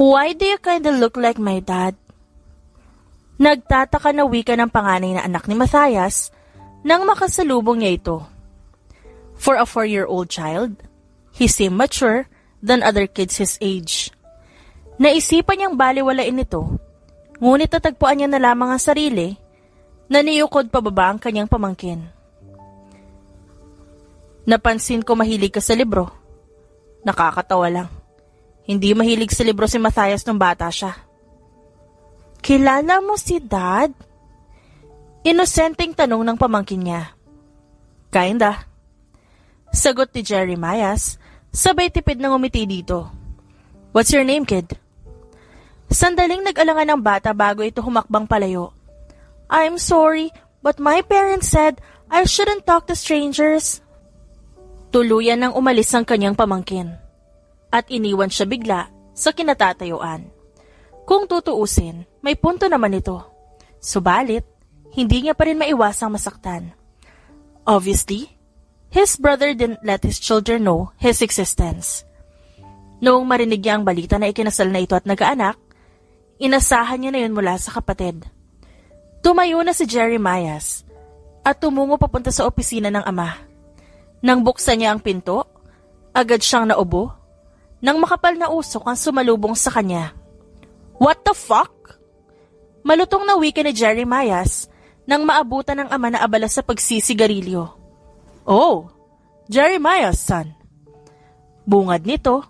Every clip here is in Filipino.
Why do you kinda look like my dad? Nagtataka na wika ng panganay na anak ni Matthias nang makasalubong niya ito. For a 4-year-old child, he seemed mature than other kids his age. Naisipan niyang baliwalain ito, ngunit natagpuan niya na lamang ang sarili na niyukod pababa ang kanyang pamangkin. Napansin ko mahilig ka sa libro. Nakakatawa lang. Hindi mahilig sa libro si Matthias nung bata siya. Kilala mo si Dad? Inosenteng tanong ng pamangkin niya. Kinda. Sagot ni Jeremias, sabay tipid ng umiti dito. What's your name, kid? Sandaling nag-alangan ng bata bago ito humakbang palayo. I'm sorry, but my parents said I shouldn't talk to strangers. Tuluyan nang umalis ang kanyang pamangkin. At iniwan siya bigla sa kinatatayuan. Kung tutuusin, may punto naman ito. Subalit, hindi niya pa rin maiwasang masaktan. Obviously, his brother didn't let his children know his existence. Noong marinig niya ang balita na ikinasal na ito at nag-aanak, inasahan niya na yun mula sa kapatid. Tumayo na si Jeremias at tumungo papunta sa opisina ng ama. Nang buksan niya ang pinto, agad siyang naubo nang makapal na usok ang sumalubong sa kanya. What the fuck? Malutong na wika ni Jeremias nang maabutan ng ama na abala sa pagsisigarilyo. Oh, Jeremias, son. Bungad nito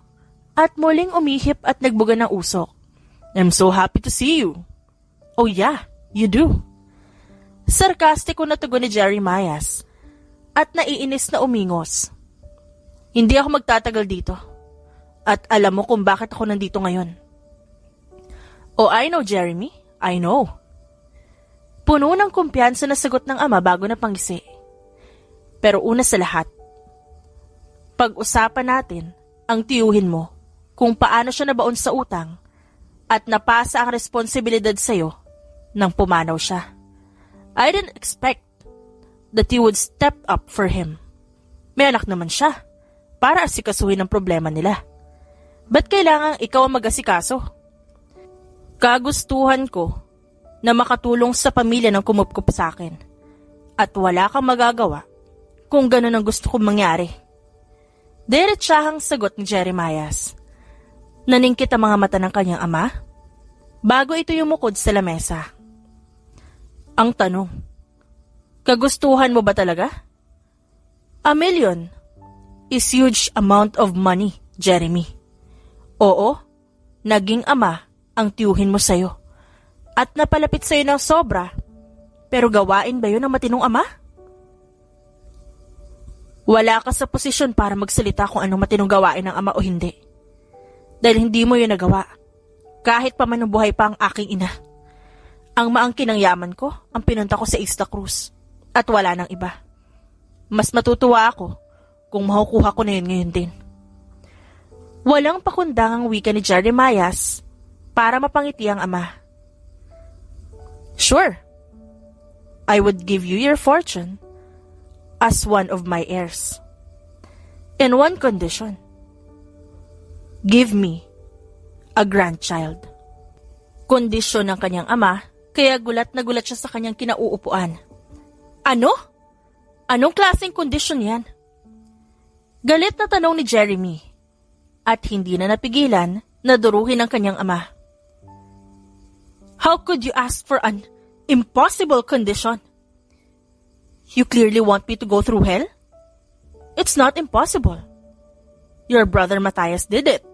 at muling umihip at nagbuga ng usok. I'm so happy to see you. Oh yeah, you do. Sarkastiko na tugon ni Jeremias at naiinis na umingos. Hindi ako magtatagal dito. At alam mo kung bakit ako nandito ngayon. Oh, I know, Jeremy. I know. Puno ng kumpiyansa na sagot ng ama bago na pangisi. Pero una sa lahat, pag-usapan natin ang tiyuhin mo kung paano siya nabaon sa utang at napasa ang responsibilidad sa'yo nang pumanaw siya. I didn't expect that you would step up for him. May anak naman siya para asikasuhin ang problema nila. Ba't kailangang ikaw ang mag-asikaso? Kagustuhan ko na makatulong sa pamilya ng kumupkup sa akin at wala kang magagawa kung ganun ang gusto kong mangyari. Diretsahang sagot ni Jeremias. Naningkit ang mga mata ng kanyang ama bago ito yumukod sa lamesa. Ang tanong, kagustuhan mo ba talaga? $1 million is huge amount of money, Jeremy. Oo, naging ama ang tiyuhin mo sa'yo. At napalapit sa'yo ng sobra, pero gawain ba yun ng matinong ama? Wala ka sa posisyon para magsalita kung anong matinong gawain ng ama o hindi. Dahil hindi mo yun nagawa, kahit pa manubuhay pa ang aking ina. Ang maangkin ng yaman ko, ang pinunta ko sa Isla Cruz, at wala nang iba. Mas matutuwa ako kung makukuha ko na yun ngayon din. Walang pakundangang wika ni Jeremias para mapangiti ang ama. Sure, I would give you your fortune as one of my heirs. In one condition. Give me a grandchild. Kondisyon ng kanyang ama, kaya gulat na gulat siya sa kanyang kinauupuan. Ano? Anong klaseng kondisyon yan? Galit na tanong ni Jeremy. At hindi na napigilan na duruhin ang kanyang ama. How could you ask for an impossible condition? You clearly want me to go through hell? It's not impossible. Your brother Matthias did it.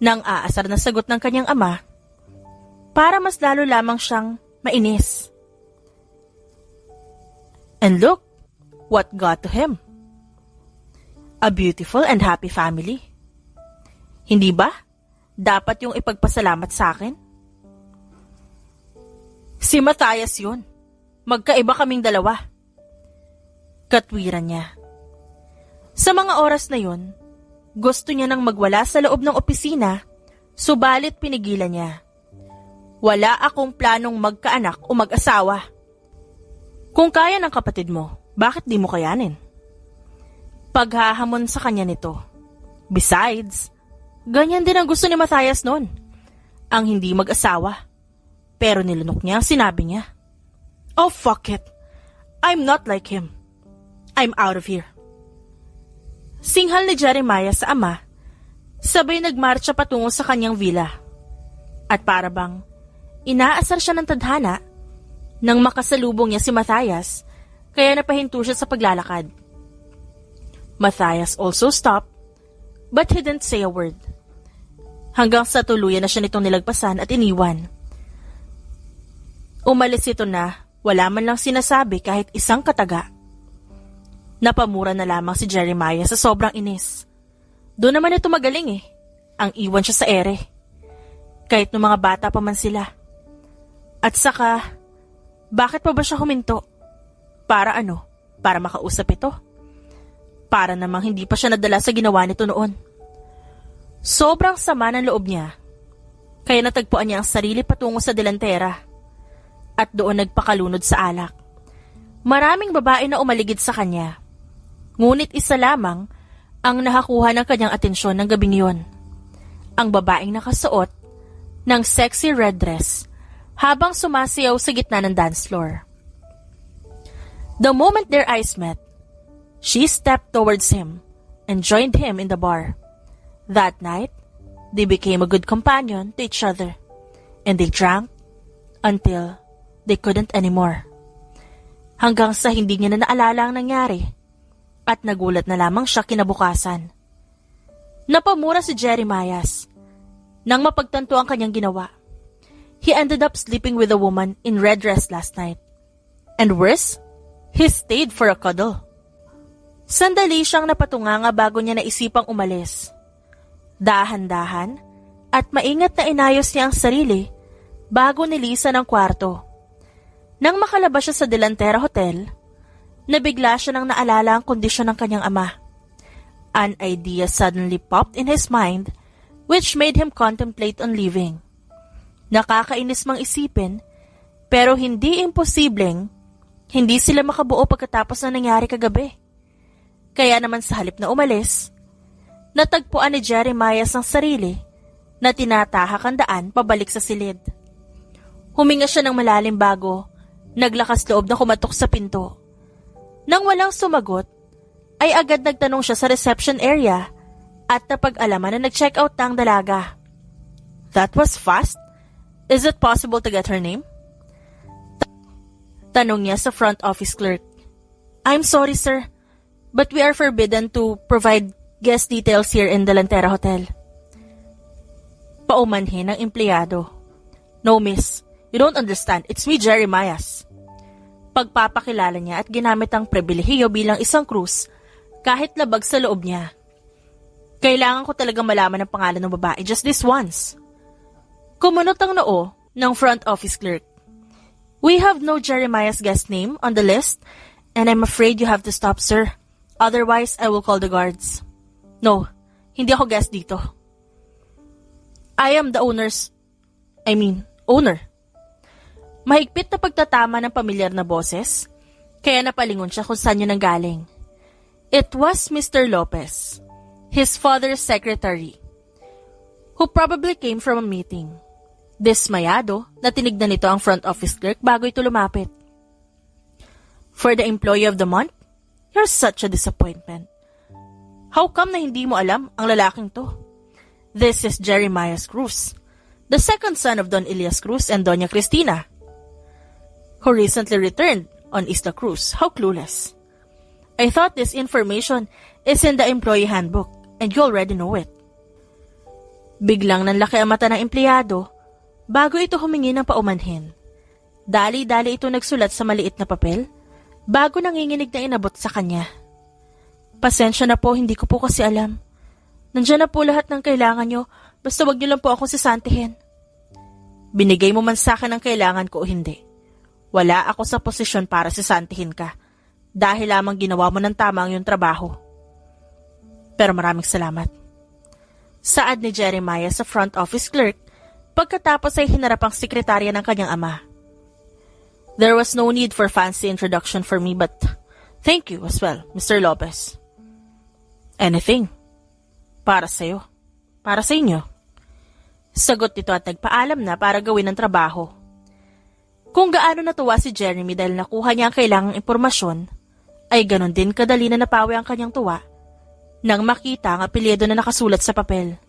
Nang aasar na sagot ng kanyang ama, para mas lalo lamang siyang mainis. And look what got to him. A beautiful and happy family. Hindi ba? Dapat yung ipagpasalamat sa akin? Si Matthias yun. Magkaiba kaming dalawa. Katwiran niya. Sa mga oras na yun, gusto niya nang magwala sa loob ng opisina, subalit pinigilan niya. Wala akong planong magkaanak o mag-asawa. Kung kaya ng kapatid mo, bakit di mo kayanin? Paghahamon sa kanya nito. Besides, Ganyan din ang gusto ni Matthias noon. Ang hindi mag-asawa. Pero nilunok niya ang sinabi niya. Oh, fuck it. I'm not like him. I'm out of here. Singhal ni Jeremiah sa ama, sabay nagmarcha patungo sa kanyang villa. At para bang inaasar siya ng tadhana nang makasalubong niya si Matthias, kaya napahinto siya sa paglalakad. Matthias also stopped, but he didn't say a word. Hanggang sa tuluyan na siya nitong nilagpasan at iniwan. Umalis ito na, wala man lang sinasabi kahit isang kataga. Napamura na lamang si Jeremiah sa sobrang inis. Doon naman ito magaling ang iwan siya sa ere. Kahit nung mga bata pa man sila. At saka, bakit pa ba siya huminto? Para ano? Para makausap ito? Para namang hindi pa siya nadala sa ginawa nito noon. Sobrang sama ng loob niya. Kaya natagpuan niya ang sarili patungo sa delantera. At doon nagpakalunod sa alak. Maraming babae na umaligid sa kanya. Ngunit isa lamang ang nakakuha ng kanyang atensyon ng gabing yon. Ang babaeng nakasuot ng sexy red dress habang sumasayaw sa gitna ng dance floor. The moment their eyes met, she stepped towards him and joined him in the bar. That night, they became a good companion to each other, and they drank until they couldn't anymore. Hanggang sa hindi niya na naalala ang nangyari at nagulat na lamang siya kinabukasan. Napamura si Jeremiah nang mapagtanto ang kanyang ginawa. He ended up sleeping with a woman in red dress last night. And worse, he stayed for a cuddle. Sandali siyang napatunganga bago niya naisipang umalis. Dahan-dahan at maingat na inayos niya ang sarili bago nilisan ang kwarto. Nang makalabas siya sa Delantera Hotel, nabigla siya nang naalala ang kondisyon ng kanyang ama. An idea suddenly popped in his mind which made him contemplate on leaving. Nakakainis mang isipin, pero hindi imposibleng hindi sila makabuo pagkatapos ng nangyari kagabi. Kaya naman sa halip na umalis, natagpuan ni Jeremiah ang sarili na tinatahak ang daan pabalik sa silid. Huminga siya ng malalim bago naglakas loob na kumatok sa pinto. Nang walang sumagot, ay agad nagtanong siya sa reception area at napag-alaman na nag-check out na ang dalaga. That was fast. Is it possible to get her name? Tanong niya sa front office clerk. I'm sorry, sir, but we are forbidden to provide guest details here in the Delantera Hotel. Paumanhin ng empleyado. No, miss. You don't understand. It's me, Jeremiah. Pagpapakilala niya at ginamit ang pribilehiyo bilang isang krus kahit labag sa loob niya. Kailangan ko talagang malaman ang pangalan ng babae just this once. Kumunot ang noo ng front office clerk. We have no Jeremiah's guest name on the list and I'm afraid you have to stop, sir. Otherwise, I will call the guards. No, hindi ako guest dito. I am the owner. Mahigpit na pagtatama ng pamilyar na boses, kaya napalingon siya kung saan yun nanggaling. It was Mr. Lopez, his father's secretary, who probably came from a meeting. Dismayado na tinignan nito ang front office clerk bago ito lumapit. For the employee of the month, you're such a disappointment. How come na hindi mo alam ang lalaking to? This is Jeremiah Cruz, the second son of Don Elias Cruz and Doña Cristina, who recently returned on Isla Cruz. How clueless. I thought this information is in the employee handbook and you already know it. Biglang nanlaki ang mata ng empleyado bago ito humingi ng paumanhin. Dali-dali ito nagsulat sa maliit na papel bago nanginginig na inabot sa kanya. Pasensya na po, hindi ko po kasi alam. Nandiyan na po lahat ng kailangan nyo, basta wag nyo lang po akong sisantihin. Binigay mo man sa akin ang kailangan ko o hindi. Wala ako sa posisyon para sisantihin ka dahil lamang ginawa mo ng tama ang iyong trabaho. Pero maraming salamat. Saad ni Jeremiah sa front office clerk pagkatapos ay hinarap ang sekretarya ng kanyang ama. There was no need for fancy introduction for me but thank you as well, Mr. Lopez. Anything. Para sa'yo. para sa inyo. Sagot nito at nagpaalam na para gawin ang trabaho. Kung gaano natuwa si Jeremy dahil nakuha niya ang kailangang impormasyon, ay ganon din kadali na napawi ang kanyang tuwa nang makita ang apelyido na nakasulat sa papel.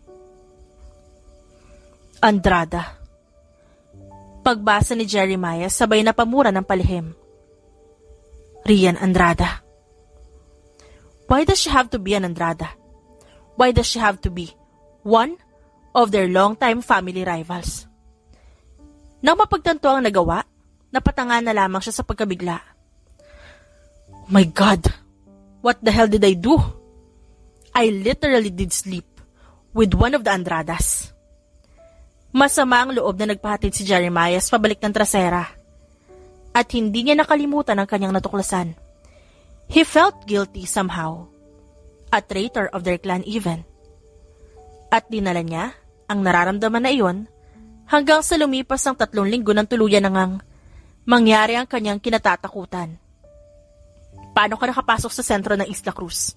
Andrada. Pagbasa ni Jeremiah, sabay na pamura ng palihim. Rian Andrada. Why does she have to be an Andrada? Why does she have to be one of their longtime family rivals? Nang mapagtanto ang nagawa, napatanga na lamang siya sa pagkabigla. My God! What the hell did I do? I literally did sleep with one of the Andradas. Masama ang loob na nagpahatid si Jeremiah pabalik ng trasera. At hindi niya nakalimutan ang kanyang natuklasan. He felt guilty somehow. A traitor of their clan even. At dinala niya ang nararamdaman na iyon hanggang sa lumipas ang 3 linggo ng tuluyan nang mangyari ang kanyang kinatatakutan. Paano ka nakapasok sa sentro ng Isla Cruz?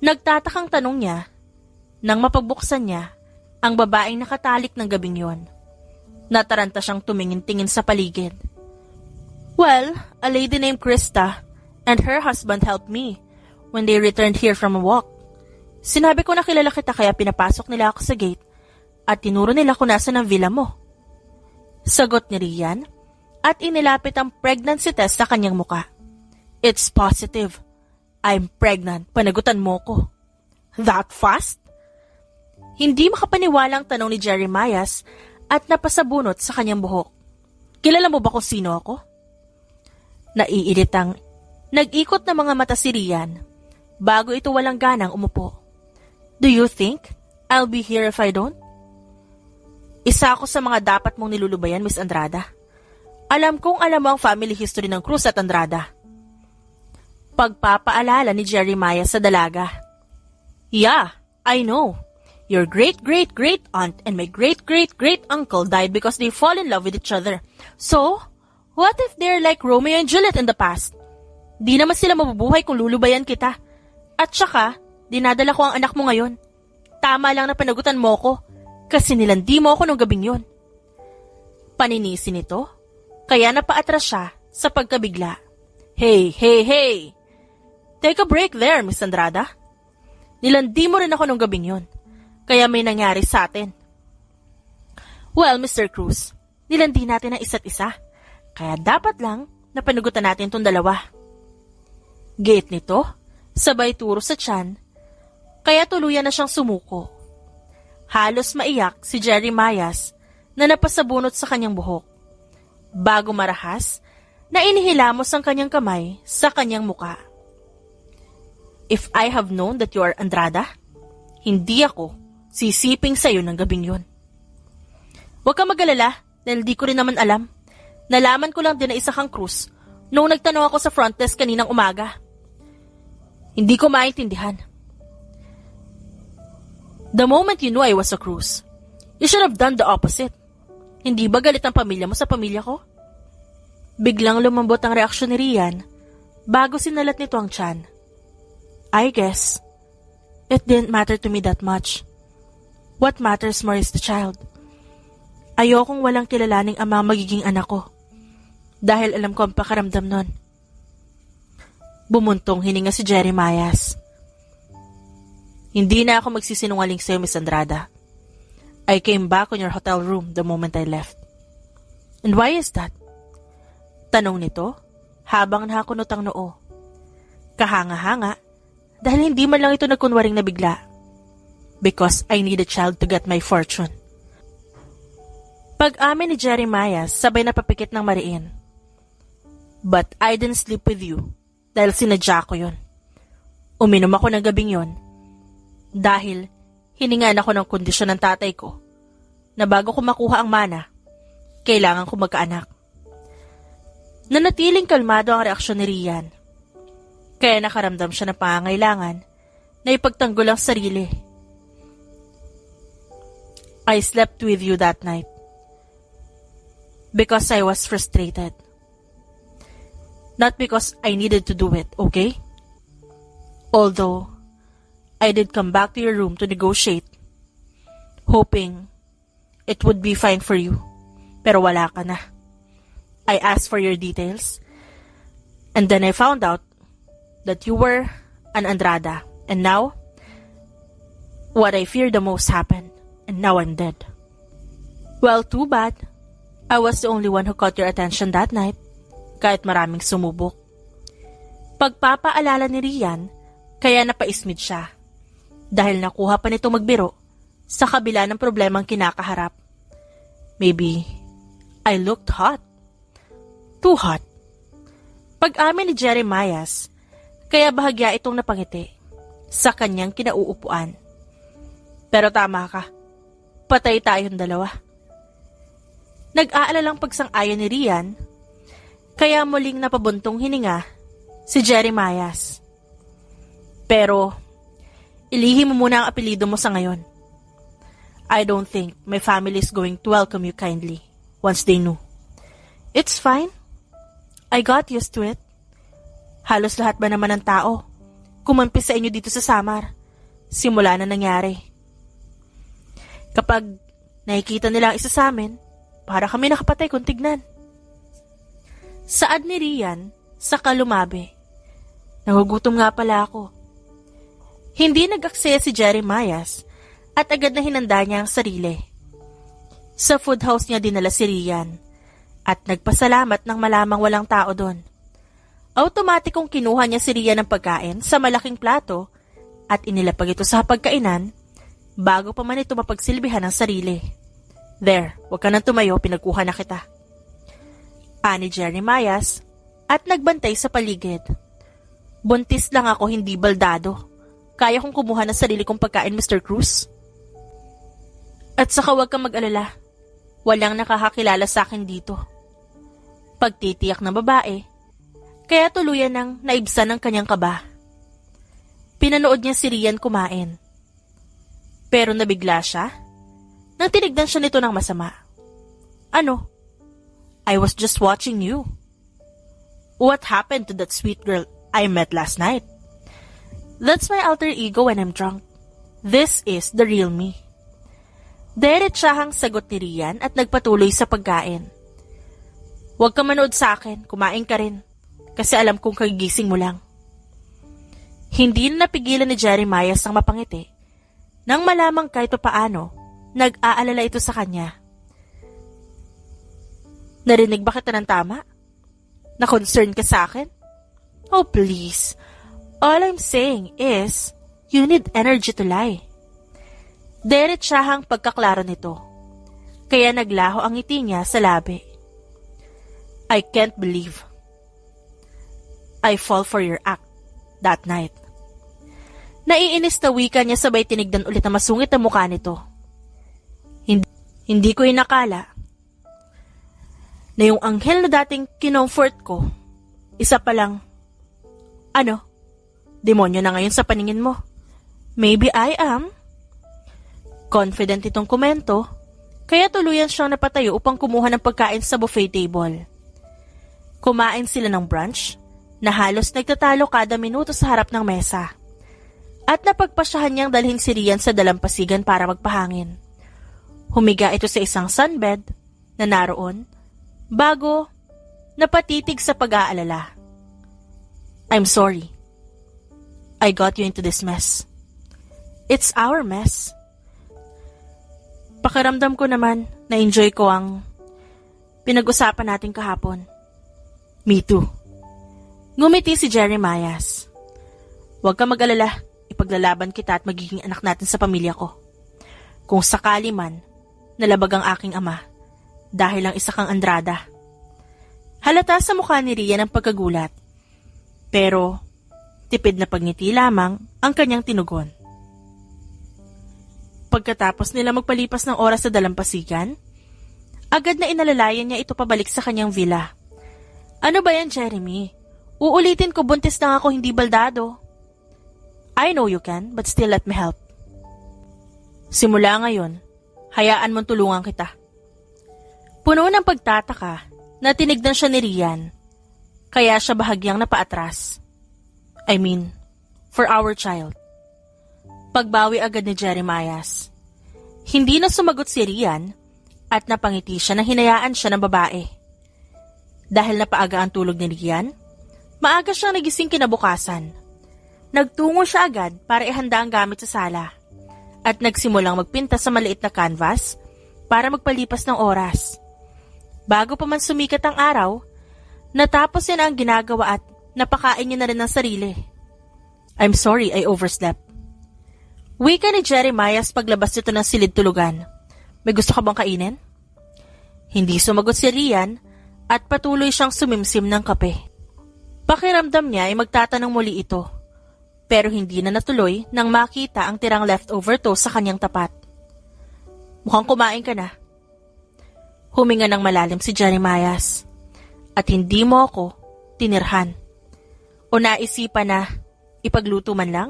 Nagtatakang tanong niya nang mapagbuksan niya ang babaeng nakatalik ng gabing yon. Nataranta siyang tumingin-tingin sa paligid. Well, a lady named Krista and her husband helped me when they returned here from a walk. Sinabi ko na kilala kita kaya pinapasok nila ako sa gate at tinuro nila kung nasa ng villa mo. Sagot ni Rian at inilapit ang pregnancy test sa kanyang muka. It's positive. I'm pregnant. Panagutan mo ko. That fast? Hindi makapaniwala ang tanong ni Jeremiah at napasabunot sa kanyang buhok. Kilala mo ba kung sino ako? Naiilitang nag-ikot na mga mata si Rian bago ito walang ganang umupo. Do you think I'll be here if I don't? Isa ako sa mga dapat mong nilulubayan, Miss Andrada. Alam kong alam mo ang family history ng Cruz at Andrada. Pagpapaalala ni Jeremiah sa dalaga. Yeah, I know. Your great-great-great-aunt and my great-great-great-uncle died because they fall in love with each other. So, what if they're like Romeo and Juliet in the past? Di naman sila mabubuhay kung lulubayan kita. At saka, dinadala ko ang anak mo ngayon. Tama lang na panagutan mo ko kasi nilandi mo ako nung gabing yon. Paninisi nito, kaya napaatras siya sa pagkabigla. Hey! Take a break there, Miss Andrada. Nilandi mo rin ako nung gabing yon. Kaya may nangyari sa atin. Well, Mr. Cruz, nilandi natin ang isa't isa. Kaya dapat lang na panugutan natin itong dalawa. Gate nito, sabay turo sa tiyan, kaya tuluyan na siyang sumuko. Halos maiyak si Jeremiah na napasabunot sa kanyang buhok. Bago marahas, na inihilamos ang kanyang kamay sa kanyang muka. If I have known that you are Andrada, hindi ako sisiping sa'yo ng gabing yun. Huwag kang mag-alala dahil di ko rin naman alam. Nalaman ko lang din na isa kang Cruz noong nagtanong ako sa front desk kaninang umaga. Hindi ko maintindihan. The moment you knew I was a Cruz, you should have done the opposite. Hindi ba galit ang pamilya mo sa pamilya ko? Biglang lumambot ang reaksyon ni Rian bago sinalat nito ang tiyan. I guess it didn't matter to me that much. What matters more is the child. Ayokong walang kilalaning ama magiging anak ko. Dahil alam ko ang pakaramdam nun. Bumuntong hininga si Jeremiah. Hindi na ako magsisinungaling sa'yo, Miss Andrada. I came back on your hotel room the moment I left. And why is that? Tanong nito habang nakakunot ang noo. Kahanga-hanga dahil hindi man lang ito nagkunwaring nabigla. Because I need a child to get my fortune. Pag-amin ni Jeremiah, sabay na papikit ng mariin. But I didn't sleep with you dahil sinadya ko yun. Uminom ako ng gabing yon dahil hiningan ako ng kondisyon ng tatay ko na bago ko makuha ang mana, kailangan ko magkaanak. Nanatiling kalmado ang reaksyon ni Rian. Kaya nakaramdam siya ng pangangailangan na ipagtanggol ang sarili. I slept with you that night because I was frustrated. Not because I needed to do it, okay? Although, I did come back to your room to negotiate hoping it would be fine for you. Pero wala ka na. I asked for your details, and then I found out that you were an Andrada, and now, what I feared the most happened, and now I'm dead. Well, too bad. I was the only one who caught your attention that night, kahit maraming sumubok. Pagpapaalala ni Rian, kaya napaismid siya, dahil nakuha pa nito magbiro sa kabila ng problemang kinakaharap. Maybe I looked hot. Too hot. Pag-amin ni Jeremias, kaya bahagya itong napangiti sa kanyang kinauupuan. Pero tama ka, patay tayong dalawa. Nag-aalalang pagsang-ayon ni Rian, kaya muling napabuntong hininga si Jeremias. Pero, ilihim mo muna ang apelido mo sa ngayon. I don't think my family is going to welcome you kindly once they know. It's fine. I got used to it. Halos lahat ba naman ng tao kumampi sa inyo dito sa Samar simula na nangyari. Kapag nakikita nila ang isa sa amin, para kami nakapatay kung tignan. Saad ni Rian sa kalumabi. Nagugutom nga pala ako. Hindi nag-aksaya si Jeremias at agad na hinanda niya ang sarili. Sa food house niya dinala si Rian at nagpasalamat nang malamang walang tao doon. Automatikong kinuha niya si Rian ng pagkain sa malaking plato at inilapag ito sa pagkainan bago pa man ito mapagsilbihan ng sarili. There, wag ka nang tumayo, pinagkuha na kita. Ani Jeremias at nagbantay sa paligid. Buntis lang ako, hindi baldado. Kaya kong kumuha ng sarili kong pagkain, Mr. Cruz. At saka wag kang mag-alala. Walang nakakakilala sa akin dito. Pagtitiyak ng babae, kaya tuluyan ng naibsan ng kanyang kaba. Pinanood niya si Rian kumain. Pero nabigla siya nang tinignan siya nito ng masama. Ano? I was just watching you. What happened to that sweet girl I met last night? That's my alter ego when I'm drunk. This is the real me. Diretsahang sagot ni Rian at nagpatuloy sa pagkain. Huwag ka manood sa akin, kumain ka rin. Kasi alam kong kagigising mo lang. Hindi na napigilan ni Jeremias ang mapangiti nang malamang kahit paano nag-aalala ito sa kanya. Narinig ba kita ng tama? Na-concern ka sa akin? Oh please, all I'm saying is you need energy to lie. Diretsahang pagkaklaro nito, kaya naglaho ang ngiti niya sa labi. I can't believe I fall for your act that night. Naiinis na wika niya sabay tinignan ulit na masungit ang mukha nito. Hindi ko inakala na yung anghel na dating kinomfort ko, isa palang, demonyo na ngayon sa paningin mo. Maybe I am. Confident itong komento, kaya tuluyan siyang napatayo upang kumuha ng pagkain sa buffet table. Kumain sila ng brunch, na halos nagtatalo kada minuto sa harap ng mesa. At napagpasyahan niyang dalhin si Rian sa dalampasigan para magpahangin. Humiga ito sa isang sunbed na naroon bago napatitig sa pag-aalala. I'm sorry. I got you into this mess. It's our mess. Pakiramdam ko naman na enjoy ko ang pinag-usapan natin kahapon. Me too. Ngumiti si Jeremias. Huwag ka mag-alala, ipaglalaban kita at magiging anak natin sa pamilya ko. Kung sakali man, nalabag ang aking ama dahil lang isa kang Andrada. Halata sa mukha ni Rian ang pagkagulat. Pero, tipid na pagngiti lamang ang kanyang tinugon. Pagkatapos nila magpalipas ng oras sa dalampasigan, agad na inalalayan niya ito pabalik sa kanyang villa. Ano ba yan, Jeremy? Uulitin ko, buntis lang ako, hindi baldado. I know you can, but still let me help. Simula ngayon, hayaan mong tulungan kita. Puno ng pagtataka na tinignan siya ni Rian, kaya siya bahagyang napaatras. I mean, for our child. Pagbawi agad ni Jeremias. Hindi na sumagot si Rian at napangiti siya nang hinayaan siya ng babae. Dahil napaaga ang tulog ni Rian, maaga siyang nagising kinabukasan. Nagtungo siya agad para ihanda ang gamit sa sala at nagsimulang magpinta sa maliit na canvas para magpalipas ng oras. Bago pa man sumikat ang araw, natapos niya na ang ginagawa at napakain niya na rin ng sarili. I'm sorry, I overslept. Wika ni Jeremiah paglabas nito ng silid tulugan. May gusto ka bang kainin? Hindi sumagot si Rian at patuloy siyang sumimsim ng kape. Pakiramdam niya ay magtatanong muli ito, pero hindi na natuloy nang makita ang tirang leftover toast sa kanyang tapat. Mukhang kumain ka na. Huminga ng malalim si Jeremiah at hindi mo ako tinirhan. O naisipan na ipagluto man lang?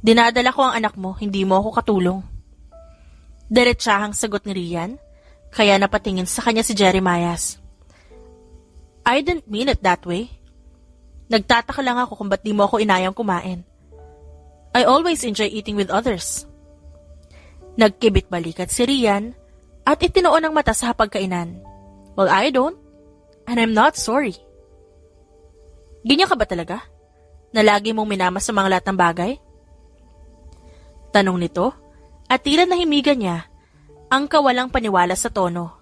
Dinadala ko ang anak mo, hindi mo ako katulong. Diretsahang sagot ni Rian, kaya napatingin sa kanya si Jeremiah. I didn't mean it that way. Nagtataka lang ako kung ba't di mo ako inayang kumain. I always enjoy eating with others. Nagkibit balikat si Rian at itinoon ang mata sa hapagkainan. Well, I don't. And I'm not sorry. Ganyan ka ba talaga? Na lagi mong minamas sa mga lahat ng bagay? Tanong nito at tila nahimigan niya ang kawalang paniwala sa tono.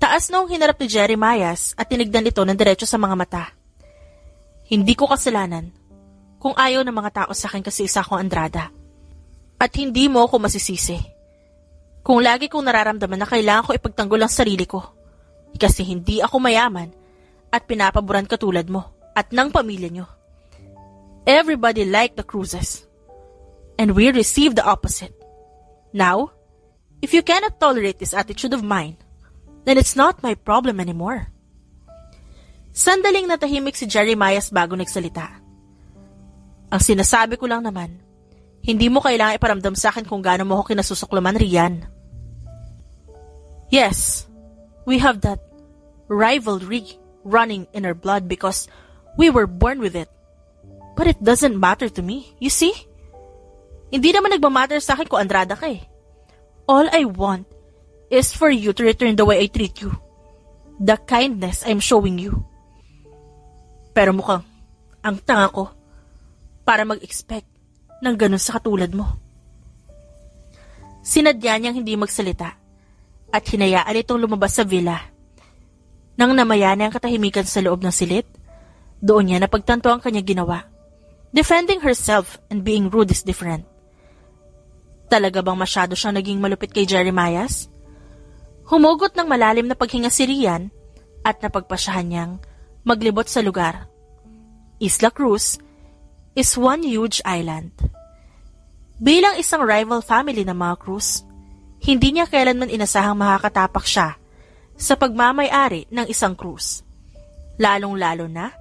Taas noong hinarap ni Jeremiah at tinignan ito ng diretso sa mga mata. Hindi ko kasalanan kung ayaw ng mga tao sa akin kasi isa akong Andrada. At hindi mo ako masisisi kung lagi kong nararamdaman na kailangan ko ipagtanggol ang sarili ko kasi hindi ako mayaman at pinapaboran katulad mo at ng pamilya nyo. Everybody liked the Cruzes and we received the opposite. Now, if you cannot tolerate this attitude of mine, then it's not my problem anymore. Sandaling natahimik si Jeremiah bago nagsalita. Ang sinasabi ko lang naman, hindi mo kailangan iparamdam sa akin kung gaano mo ako kinasusuklaman, Rian. Yes, we have that rivalry running in our blood because we were born with it. But it doesn't matter to me, you see? Hindi naman nagmamatter sa akin kung Andrada ka eh. All I want is for you to return the way I treat you. The kindness I'm showing you. Pero mukhang ang tanga ko para mag-expect ng ganun sa katulad mo. Sinadya niyang hindi magsalita at hinayaan itong lumabas sa villa. Nang namayani ang katahimikan sa loob ng silid, doon niya napagtanto ang kanyang ginawa. Defending herself and being rude is different. Talaga bang masyado siyang naging malupit kay Jeremiah? Humugot ng malalim na paghinga si Rian at napagpasyahan niyang maglibot sa lugar. Isla Cruz is one huge island. Bilang isang rival family ng mga Cruz, hindi niya kailanman inasahang makakatapak siya sa pagmamay-ari ng isang Cruz. Lalong-lalo na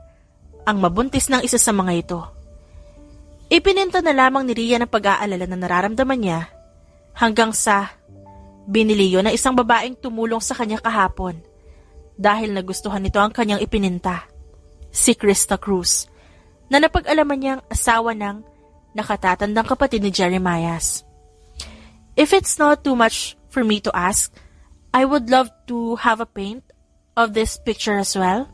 ang mabuntis ng isa sa mga ito. Ipininta na lamang ni Rian ang pag-aalala na nararamdaman niya hanggang sa binili yun ng isang babaeng tumulong sa kanya kahapon dahil nagustuhan nito ang kanyang ipininta, si Krista Cruz, na napag-alaman niyang asawa ng nakatatandang kapatid ni Jeremiah. If it's not too much for me to ask, I would love to have a paint of this picture as well.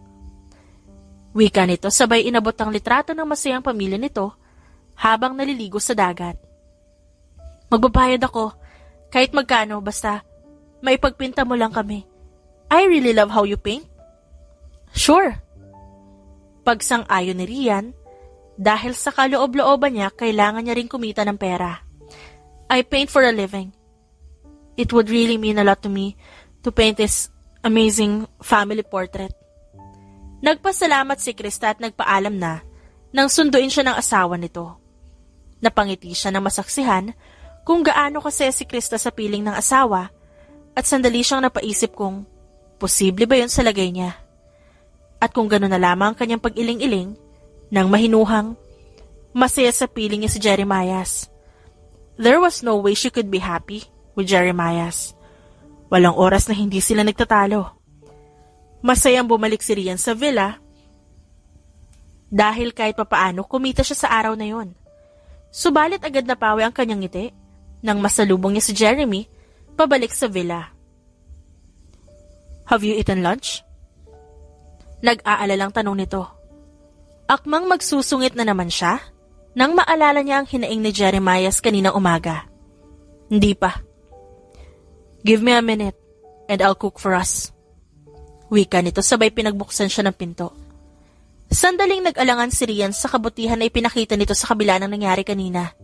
Wika nito sabay inabot ang litrato ng masayang pamilya nito habang naliligo sa dagat. Magbabayad ako kahit magkano basta maipagpinta mo lang kami. I really love how you paint. Sure. Pagsang-ayon ni Rian, dahil sa kaloob-looban niya kailangan niya ring kumita ng pera. I paint for a living. It would really mean a lot to me to paint this amazing family portrait. Nagpasalamat si Krista at nagpaalam na nang sunduin siya ng asawa nito. Napangiti siya ng masaksihan kung gaano kasaya si Krista sa piling ng asawa at sandali siyang napaisip kung posible ba yun sa lagay niya. At kung gano'n na lamang ang kanyang pag-iling-iling nang mahinuhang masaya sa piling niya si Jeremiah. There was no way she could be happy with Jeremiah. Walang oras na hindi sila nagtatalo. Masayang bumalik si Rian sa villa dahil kahit papaano kumita siya sa araw na yon. Subalit agad napawi ang kanyang ngiti nang masalubong niya si Jeremy pabalik sa villa. "Have you eaten lunch?" Nag-aalalang tanong nito. Akmang magsusungit na naman siya nang maalala niya ang hinaing ni Jeremias kaninang umaga. "Hindi pa." "Give me a minute and I'll cook for us." Wika nito sabay pinagbuksan siya ng pinto. Sandaling nag-alangan si Rian sa kabutihan na ipinakita nito sa kabila ng nangyari kanina.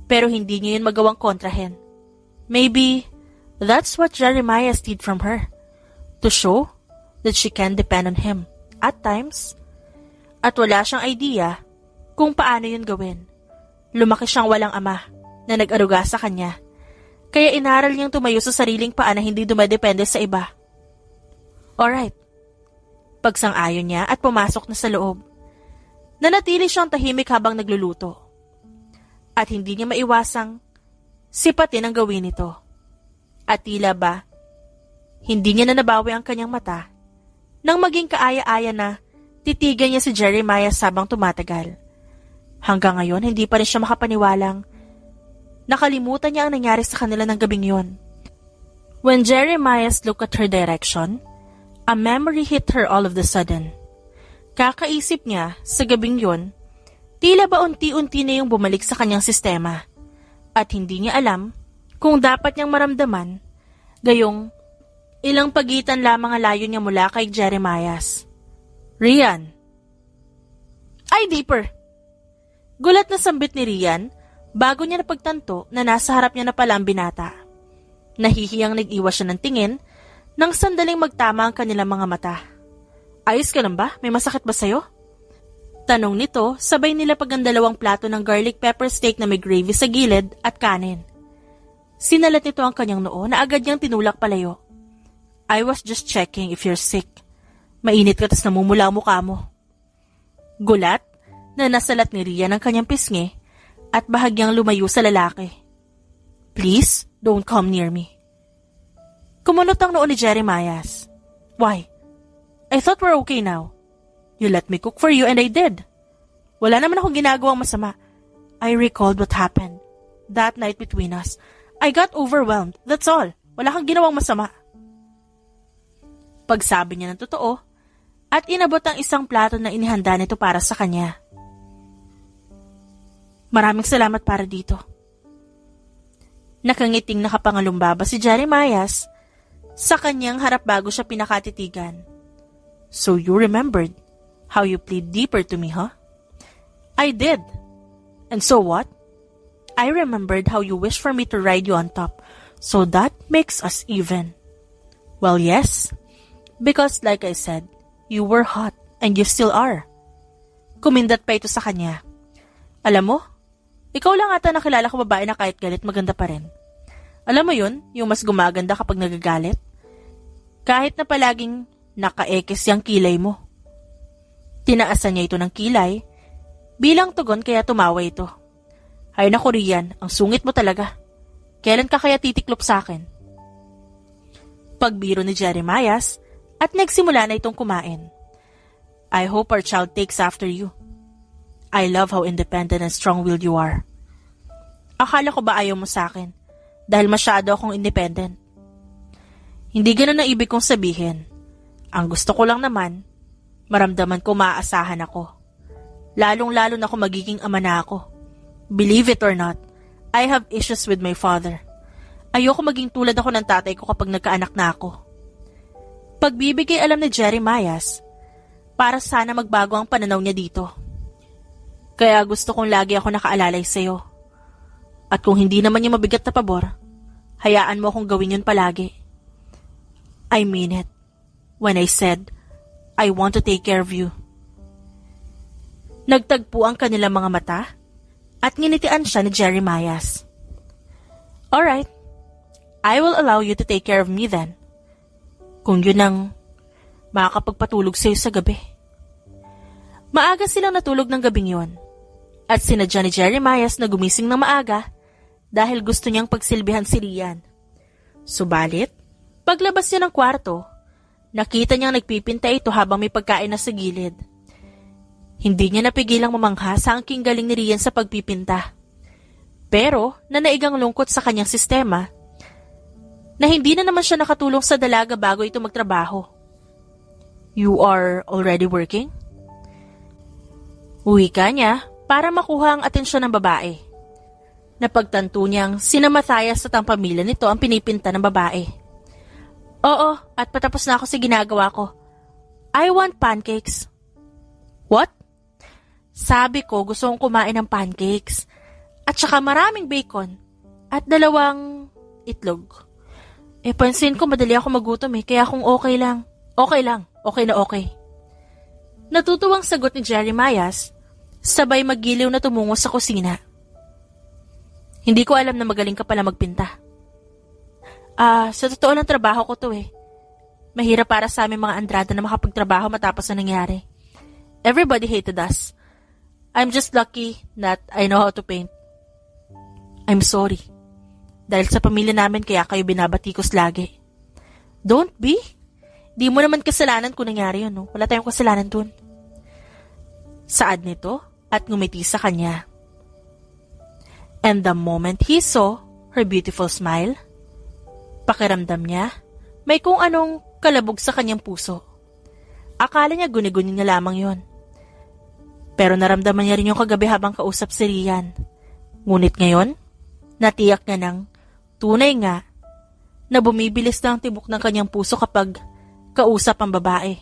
Pero hindi niya yun magawang kontrahin. Maybe that's what Jeremias did from her. To show that she can depend on him at times. At wala siyang idea kung paano yun gawin. Lumaki siyang walang ama na nag-aruga sa kanya. Kaya inaral niyang tumayo sa sariling paa na hindi dumadepende sa iba. Alright. Pagsang-ayon niya at pumasok na sa loob. Nanatili siyang tahimik habang nagluluto. At hindi niya maiwasang sipatin ang gawin nito. At tila ba, hindi niya na nabawi ang kanyang mata nang maging kaaya-aya na titigan niya si Jeremias habang tumatagal. Hanggang ngayon, hindi pa rin siya makapaniwalang nakalimutan niya ang nangyari sa kanila ng gabing yon. When Jeremias looked at her direction, a memory hit her all of the sudden. Kakaisip niya sa gabing yon, tila ba unti-unti na yung bumalik sa kanyang sistema at hindi niya alam kung dapat niyang maramdaman gayong ilang pagitan lamang ang layo niya mula kay Jeremias. "Rian." "Ay, Dipper." Gulat na sambit ni Rian bago niya napagtanto na nasa harap niya na pala ang binata. Nahihiyang nag-iwas siya ng tingin nang sandaling magtama ang kanilang mga mata. "Ayos ka lang ba? May masakit ba sa'yo?" Tanong nito sabay nilapag ang dalawang plato ng garlic pepper steak na may gravy sa gilid at kanin. Sinalat nito ang kanyang noo na agad niyang tinulak palayo. "I was just checking if you're sick. Mainit ka tas namumula ang mukha mo." Gulat na nasalat ni Rian ang kanyang pisngi at bahagyang lumayo sa lalaki. "Please, don't come near me." Kumunot ang noo ni Jeremias. "Why? I thought we're okay now. You let me cook for you and I did. Wala naman akong ginagawang masama. I recalled what happened that night between us. I got overwhelmed, that's all. Wala kang ginawang masama." Pagsabi niya ng totoo, at inabot ang isang plato na inihanda nito para sa kanya. "Maraming salamat para dito." Nakangiting nakapangalumbaba si Jeremias sa kanyang harap bago siya pinakatitigan. "So you remembered how you played deeper to me, huh?" "I did. And so what? I remembered how you wished for me to ride you on top, so that makes us even." "Well, yes. Because like I said, you were hot and you still are." Kumindat pa ito sa kanya. "Alam mo, ikaw lang ata nakilala ko babae na kahit galit maganda pa rin. Alam mo yun, yung mas gumaganda kapag nagagalit? Kahit na palaging naka-ekis yung kilay mo." Tinaasan niya ito ng kilay bilang tugon kaya tumawa ito. "Ay naku Rian, ang sungit mo talaga. Kailan ka kaya titiklop sa akin?" Pagbiro ni Jeremias at nagsimula na itong kumain. "I hope our child takes after you. I love how independent and strong-willed you are. Akala ko ba ayaw mo sa akin dahil masyado akong independent? Hindi ganun ang ibig kong sabihin. Ang gusto ko lang naman, maramdaman ko maaasahan ako. Lalong-lalo na kung magiging ama na ako. Believe it or not, I have issues with my father. Ayoko maging tulad ako ng tatay ko kapag nagkaanak na ako." Pagbibigay alam ni Jeremias para sana magbago ang pananaw niya dito. "Kaya gusto kong lagi ako nakaalalay sa'yo. At kung hindi naman yung mabigat na pabor, hayaan mo akong gawin yun palagi. I mean it when I said I want to take care of you." Nagtagpo ang kanilang mga mata at nginitian siya ni Jeremias. "Alright, I will allow you to take care of me then. Kung yun ang makakapagpatulog sa'yo sa gabi." Maaga silang natulog ng gabing yon at sinadya ni Jeremias na gumising ng maaga dahil gusto niyang pagsilbihan si Rian. Subalit, paglabas niya ng kwarto, nakita niyang nagpipinta ito habang may pagkain na sa gilid. Hindi niya napigilang mamangha sa angking galing ni Rian sa pagpipinta. Pero nanaigang lungkot sa kanyang sistema na hindi na naman siya nakatulong sa dalaga bago ito magtrabaho. You are already working? Wika niya para makuha ang atensyon ng babae. Napagtanto niyang sina Matthias at ang pamilya nito ang pinipinta ng babae. Oo, at patapos na ako sa ginagawa ko. I want pancakes. What? Sabi ko gusto kong kumain ng pancakes at saka maraming bacon at 2 itlog. Pansin ko madali ako magutom kaya kung okay lang. Okay lang, okay na okay. Natutuwang sagot ni Jeremias, sabay maggiliw na tumungo sa kusina. Hindi ko alam na magaling ka pala magpinta. Sa totoo lang trabaho ko to Mahirap para sa aming mga Andrada na makapagtrabaho matapos na nangyari. Everybody hated us. I'm just lucky that I know how to paint. I'm sorry. Dahil sa pamilya namin kaya kayo binabatikos lagi. Don't be. Di mo naman kasalanan kung nangyari yun, no? Wala tayong kasalanan dun. Saad nito at ngumiti sa kanya. And the moment he saw her beautiful smile, pakiramdam niya may kung anong kalabog sa kanyang puso. Akala niya guni-guni niya lamang yon. Pero naramdaman niya rin yung kagabi habang kausap si Rian. Ngunit ngayon, natiyak niya ng tunay nga na bumibilis na ang tibok ng kanyang puso kapag kausap ang babae.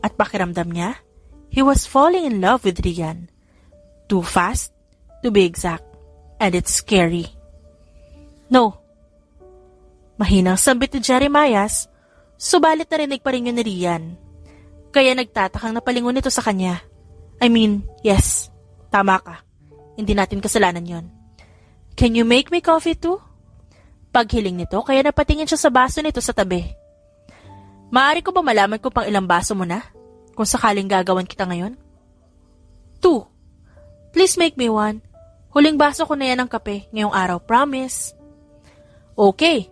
At pakiramdam niya, he was falling in love with Rian. Too fast, to be exact. And it's scary. No. Mahinang sambit ni Jeremias, subalit narinig pa rin yun ni Rian. Kaya nagtatakang napalingon nito sa kanya. I mean, yes, tama ka. Hindi natin kasalanan yon. Can you make me coffee too? Paghiling nito, kaya napatingin siya sa baso nito sa tabi. Maaari ko ba malaman kung pang ilang baso mo na? Kung sakaling gagawan kita ngayon? 2. Please make me 1. Huling baso ko na yan ng kape ngayong araw, promise. Okay.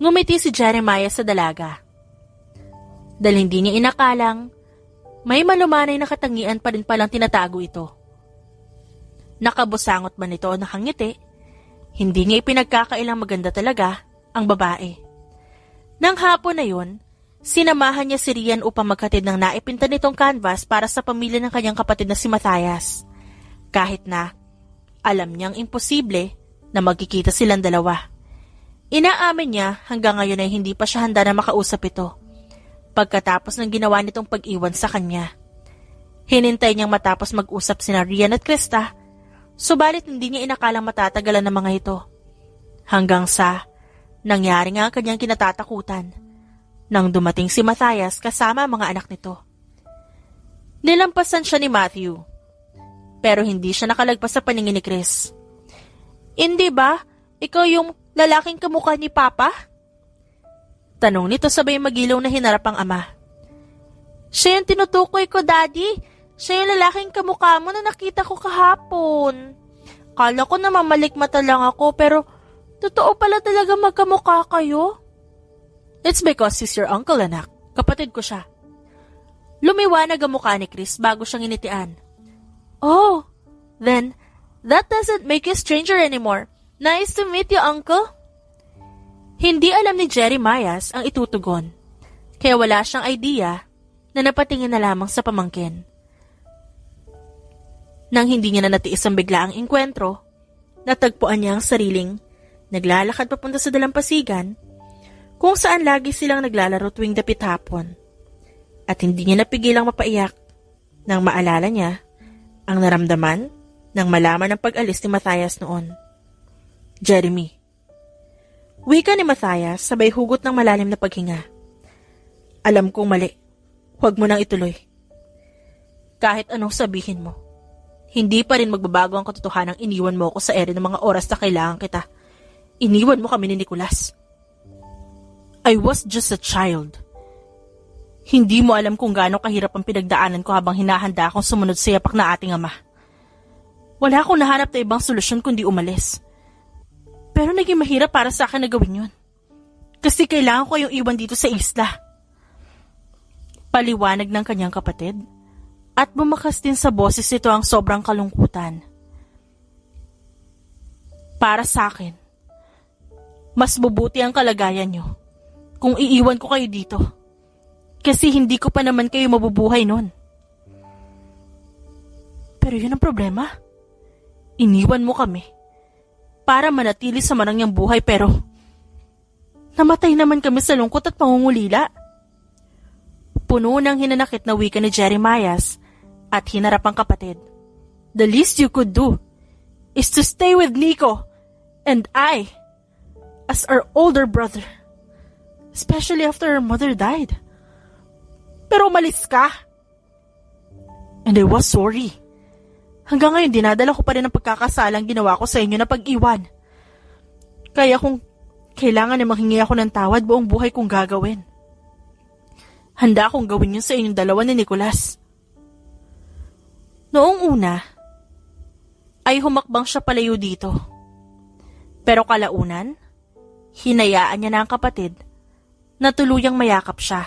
Ngumiti si Jeremiah sa dalaga. Dahil hindi niya inakalang, may malumanay na katangian pa rin palang tinatago ito. Nakabusangot man ito o nakangiti, hindi niya ipinagkakailang maganda talaga ang babae. Nang hapon na yun, sinamahan niya si Rian upang maghatid ng naipinta nitong canvas para sa pamilya ng kanyang kapatid na si Matthias. Kahit na alam niyang imposible na magkikita silang dalawa. Inaamin niya hanggang ngayon ay hindi pa siya handa na makausap ito. Pagkatapos ng ginawa nitong pag-iwan sa kanya. Hinintay niyang matapos mag-usap sina Rian at Krista, subalit hindi niya inakalang matatagalan ng mga ito. Hanggang sa nangyari nga ang kanyang kinatatakutan nang dumating si Matthias kasama ang mga anak nito. Nilampasan siya ni Matthew, pero hindi siya nakalagpas sa paningin ni Chris. Hindi ba? Ikaw yung lalaking kamukha ni Papa? Tanong nito sabay magilaw na hinarap ang ama. Siya yung tinutukoy ko, Daddy. Siya yung lalaking kamukha mo na nakita ko kahapon. Kala ko na mamalikmata lang ako pero totoo pala talaga magkamukha kayo. It's because he's your uncle, anak. Kapatid ko siya. Lumiwanag ang mukha ni Chris bago siyang initian. Oh, then, that doesn't make you stranger anymore. Nice to meet you, Uncle. Hindi alam ni Jeremias ang itutugon, kaya wala siyang idea na napatingin na lamang sa pamangkin. Nang hindi niya na natiis ang biglaang engkwentro, natagpuan niya ang sariling naglalakad papunta sa dalampasigan kung saan lagi silang naglalaro tuwing dapit hapon. At hindi niya napigilang mapaiyak nang maalala niya ang naramdaman nang malaman ang pag-alis ni Matthias noon. Jeremy. Wika ni Matthias sabay hugot ng malalim na paghinga. Alam kong mali. Huwag mo nang ituloy. Kahit anong sabihin mo, hindi pa rin magbabago ang katotohanang iniwan mo ako sa ere ng mga oras na kailangan kita. Iniwan mo kami ni Nicolas. I was just a child. Hindi mo alam kung gaano kahirap ang pinagdaanan ko habang hinahanda akong sumunod sa yapak na ating ama. Wala akong nahanap na ibang solusyon kundi umalis. Pero naging mahirap para sa akin na gawin yun. Kasi kailangan ko yung iwan dito sa isla. Paliwanag ng kanyang kapatid at bumakas din sa boses nito ang sobrang kalungkutan. Para sa akin, mas mabuti ang kalagayan nyo kung iiwan ko kayo dito. Kasi hindi ko pa naman kayo mabubuhay nun. Pero yun ang problema. Iniwan mo kami para manatili sa marangyang buhay pero namatay naman kami sa lungkot at pangungulila. Puno ng hinanakit na wika ni Jeremias at hinarap ang kapatid. The least you could do is to stay with Nico and I as our older brother. Especially after her mother died. Pero umalis ka. And I was sorry. Hanggang ngayon dinadala ko pa rin ang pagkakasalang ginawa ko sa inyo na pag-iwan. Kaya kung kailangan na manghingi ako ng tawad, buong buhay kong gagawin. Handa akong gawin yun sa inyong dalawa ni Nicolas. Noong una, ay humakbang siya palayo dito. Pero kalaunan, hinayaan niya na ang kapatid na tuluyang mayakap siya.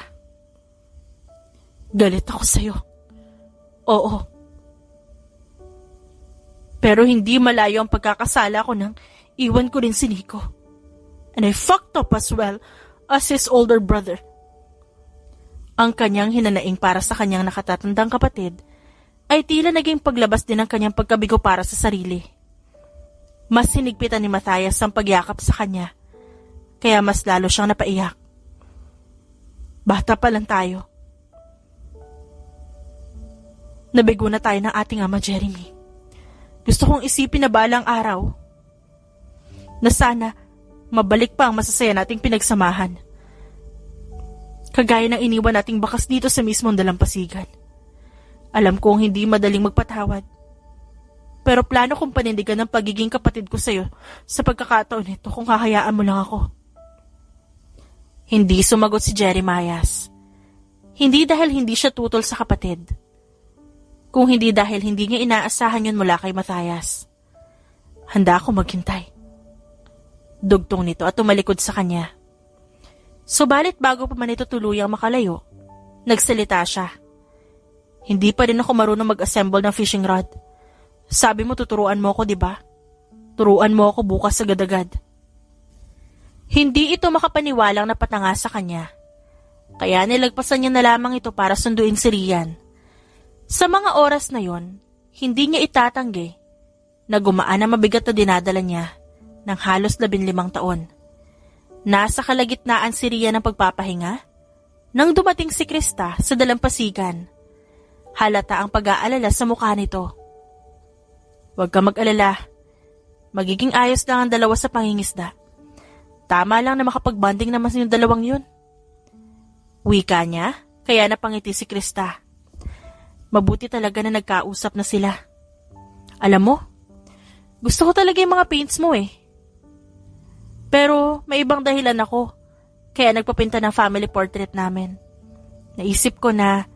Galit ako sa'yo. Oo. Pero hindi malayo ang pagkakasala ko nang iwan ko rin si Nico. And I fucked up as well as his older brother. Ang kanyang hinanaing para sa kanyang nakatatandang kapatid ay tila naging paglabas din ng kanyang pagkabigo para sa sarili. Mas hinigpitan ni Matthias ang pagyakap sa kanya, kaya mas lalo siyang napaiyak. Bata pa lang tayo. Nabigo na tayo ng ating ama Jeremy. Gusto kong isipin na balang araw na sana mabalik pa ang masasaya nating pinagsamahan. Kagaya ng iniwan nating bakas dito sa mismong dalampasigan. Alam kong hindi madaling magpatawad. Pero plano kong panindigan ng pagiging kapatid ko sa'yo sa pagkakataon nito kung hahayaan mo lang ako. Hindi sumagot si Jeremias. Hindi dahil hindi siya tutol sa kapatid. Kung hindi dahil hindi niya inaasahan yun mula kay Matthias. Handa ako maghintay. Dugtong nito at tumalikod sa kanya. Subalit bago pa man ito tuluyang makalayo, nagsalita siya. Hindi pa rin ako marunong mag-assemble ng fishing rod. Sabi mo tuturuan mo ako, di ba? Turuan mo ako bukas agad-agad. Hindi ito makapaniwalang napatanga sa kanya. Kaya nilagpasan niya na lamang ito para sunduin si Rian. Sa mga oras na yon, hindi niya itatanggi na gumaan na mabigat na dinadala niya ng halos 15 taon. Nasa kalagitnaan si Rian ng pagpapahinga nang dumating si Krista sa dalampasigan. Halata ang pag-aalala sa mukha nito. Huwag ka mag-alala. Magiging ayos lang ang dalawa sa pangingisda. Tama lang na makapag-bonding naman yung dalawang yun. Wika niya, kaya napangiti si Krista. Mabuti talaga na nagkausap na sila. Alam mo, gusto ko talaga yung mga paints mo eh. Pero may ibang dahilan ako, kaya nagpapinta ng family portrait namin. Naisip ko na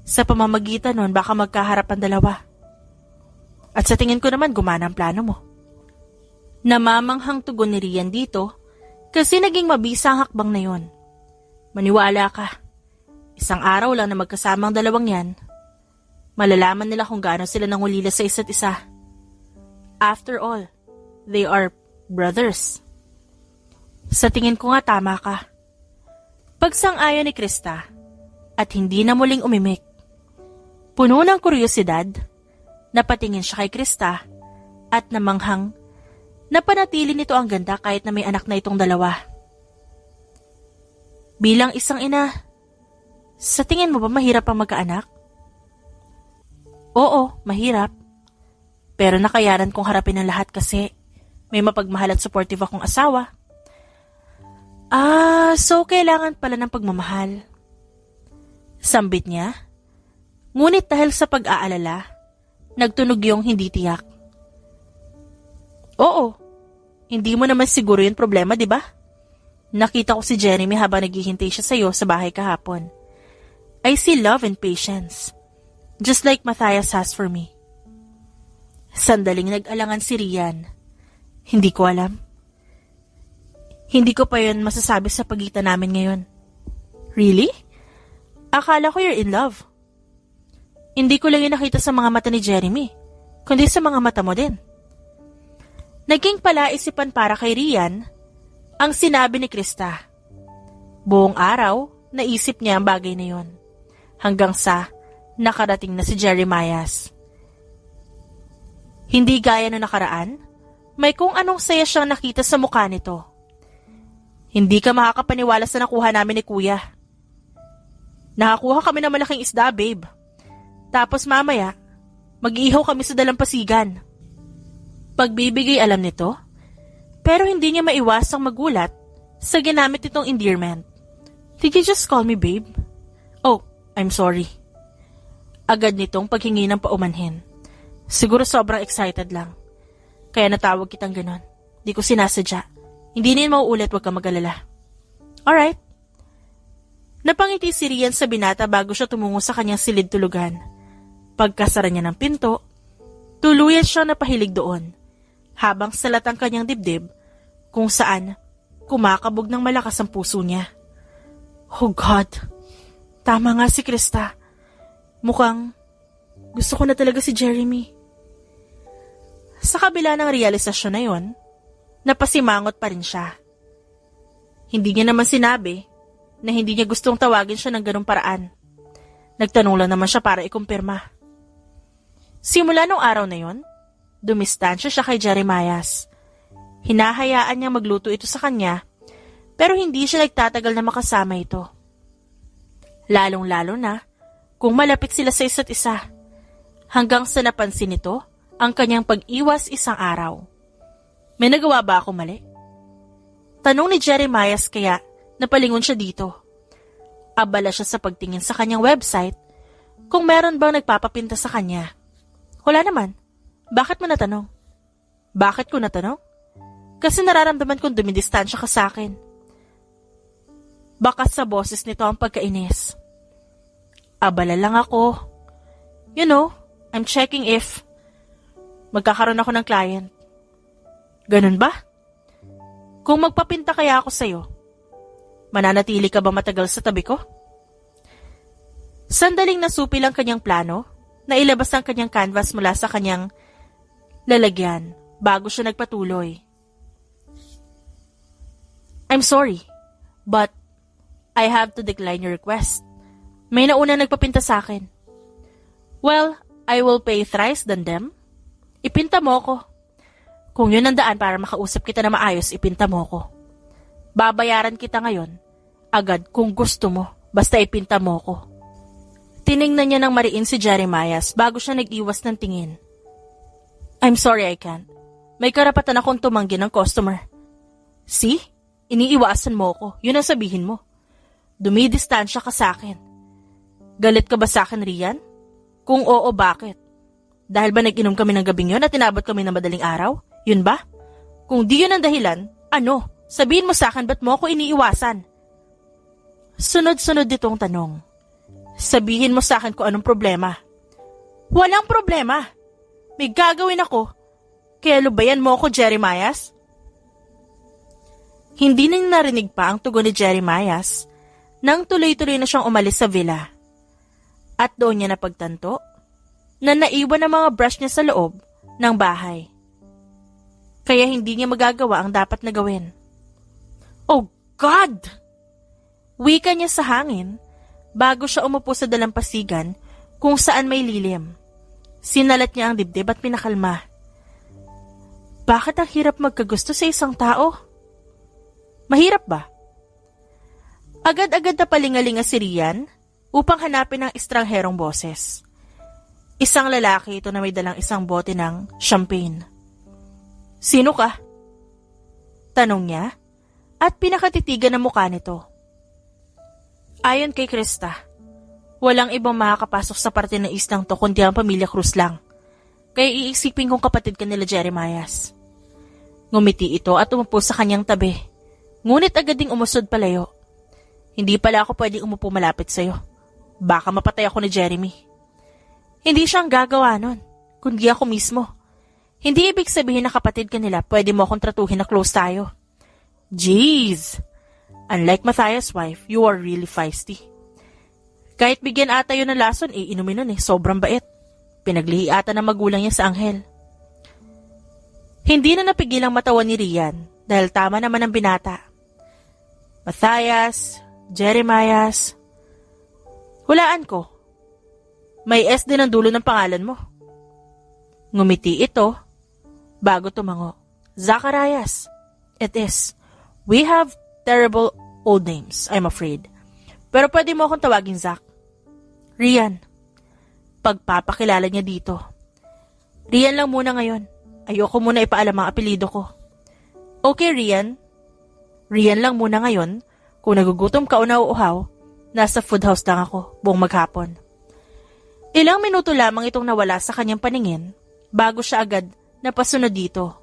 sa pamamagitan nun baka magkaharap ang dalawa. At sa tingin ko naman gumana ang plano mo. Namamanghang tugon ni Rian dito kasi naging mabisa ang hakbang na yon. Maniwala ka, isang araw lang na magkasama ang dalawang yan, malalaman nila kung gaano sila nangulila sa isa't isa. After all, they are brothers. Sa tingin ko nga tama ka. Pagsang-ayon ni Krista at hindi na muling umimik. Puno ng kuryosidad, napatingin siya kay Krista at namanghang napanatili nito ang ganda kahit na may anak na itong dalawa. Bilang isang ina, sa tingin mo ba mahirap ang magkaanak? Oo, mahirap. Pero nakayanan kong harapin ang lahat kasi may mapagmahal at supportive akong asawa. So kailangan pala ng pagmamahal. Sambit niya. Ngunit dahil sa pag-aalala, nagtunog yung hindi tiyak. Oo, hindi mo naman siguro yung problema, di ba? Nakita ko si Jeremy habang naghihintay siya sa'yo sa bahay kahapon. I see love and patience. Just like Matthias has for me. Sandaling nag-alangan si Rian. Hindi ko alam. Hindi ko pa yun masasabi sa pagitan namin ngayon. Really? Akala ko you're in love. Hindi ko lang yun nakita sa mga mata ni Jeremy, kundi sa mga mata mo din. Naging palaisipan para kay Rian ang sinabi ni Krista. Buong araw, naisip niya ang bagay na yon. Hanggang sa nakarating na si Jeremias. Hindi gaya na nakaraan, may kung anong saya siyang nakita sa mukha nito. Hindi ka makakapaniwala sa nakuha namin ni Kuya. Nakakuha kami ng malaking isda, babe. Tapos mamaya, mag-iihaw kami sa dalampasigan. Pagbibigay alam nito, pero hindi niya maiwasang magulat sa ginamit nitong endearment. Did you just call me babe? Oh, I'm sorry. Agad nitong paghingi ng paumanhin. Siguro sobrang excited lang. Kaya natawag kitang ganon. Di ko sinasadya. Hindi na yun mauulit, huwag kang mag-alala. Alright. Napangiti si Rian sa binata bago siya tumungo sa kanyang silid tulugan. Pagkasara niya ng pinto, tuluyan siyang napahilig doon, habang salat ang kanyang dibdib kung saan kumakabog ng malakas ang puso niya. Oh God, tama nga si Krista. Mukhang gusto ko na talaga si Jeremy. Sa kabila ng realisasyon na yon, napasimangot pa rin siya. Hindi niya naman sinabi na hindi niya gustong tawagin siya ng ganung paraan. Nagtanong lang naman siya para ikumpirma. Simula nung araw na yon, dumistansya siya kay Jeremias. Hinahayaan niya magluto ito sa kanya, pero hindi siya nagtatagal na makasama ito. Lalong-lalo na kung malapit sila sa isa't isa, hanggang sa napansin nito ang kanyang pag-iwas isang araw. May nagawa ba ako mali? Tanong ni Jeremias kaya napalingon siya dito. Abala siya sa pagtingin sa kanyang website kung meron bang nagpapapinta sa kanya. Wala naman. Bakit mo natanong? Bakit ko natanong? Kasi nararamdaman kong dumidistansya ka sa akin. Baka sa boses nito ang pagkainis. Abala lang ako. You know, I'm checking if magkakaroon ako ng client. Ganun ba? Kung magpapinta kaya ako sa'yo, mananatili ka ba matagal sa tabi ko? Sandaling nasupil ang kanyang plano na ilabas ang kanyang canvas mula sa kanyang lalagyan bago siya nagpatuloy. I'm sorry, but I have to decline your request. May nauna nagpapinta sa akin. Well, I will pay thrice than them. Ipinta mo ko. Kung yun ang daan para makausap kita na maayos, ipinta mo ko. Babayaran kita ngayon, agad kung gusto mo, basta ipinta mo ko. Tiningnan niya ng mariin si Jeremias bago siya nag-iwas ng tingin. I'm sorry, I can't. May karapatan akong tumanggi ng customer. See? Iniiwasan mo ko. Yun ang sabihin mo. Dumidistansya ka sa akin. Galit ka ba sa akin, Rian? Kung oo, bakit? Dahil ba nag-inom kami ng gabing yun at tinabot kami ng madaling araw? Yun ba? Kung di yun ang dahilan, ano? Sabihin mo sa akin, ba't mo ako iniiwasan? Sunod-sunod ditong tanong. Sabihin mo sa akin kung anong problema. Walang problema. May gagawin ako. Kaya lubayan mo ako, Jeremias? Hindi na narinig pa ang tugon ni Jeremias nang tuloy-tuloy na siyang umalis sa villa. At doon niya napagtanto na naiwan ang mga brush niya sa loob ng bahay. Kaya hindi niya magagawa ang dapat na gawin. Oh God! Wika niya sa hangin bago siya umupo sa dalampasigan kung saan may lilim. Sinalat niya ang dibdib at pinakalma. Bakit ang hirap magkagusto sa isang tao? Mahirap ba? Agad-agad na palingalinga si Rian upang hanapin ang estrangherong boses. Isang lalaki ito na may dalang isang bote ng champagne. Sino ka? Tanong niya at pinakatitigan ng mukha nito. Ayon kay Krista, walang ibang makakapasok sa parte ng islang to kundi ang pamilya Cruz lang. Kaya iisipin kong kapatid ka nila Jeremias. Ngumiti ito at umupo sa kanyang tabi. Ngunit agad ding umusod palayo. Hindi pala ako pwedeng umupo malapit sa'yo. Baka mapatay ako ni Jeremy. Hindi siyang gagawa nun, kundi ako mismo. Hindi ibig sabihin na kapatid ka nila, pwede mo akong tratuhin na close tayo. Jeez! Unlike Matthias' wife, you are really feisty. Kahit bigyan ata yun ng lason, iinumin nun sobrang bait. Pinaglihi ata ng magulang niya sa anghel. Hindi na napigilang matawa ni Rian dahil tama naman ang binata. Matthias, Jeremias. Hulaan ko. May S din ang dulo ng pangalan mo. Ngumiti ito bago tumango. Zacharias. It is. We have terrible old names, I'm afraid. Pero pwede mo akong tawagin Zach. Rian. Pagpapakilala niya dito. Rian lang muna ngayon. Ayoko muna ipaalam ang apelido ko. Okay, Rian. Rian lang muna ngayon. Kung nagugutom ka o nauuhaw, nasa food house lang ako buong maghapon. Ilang minuto lamang itong nawala sa kanyang paningin bago siya agad napasunod dito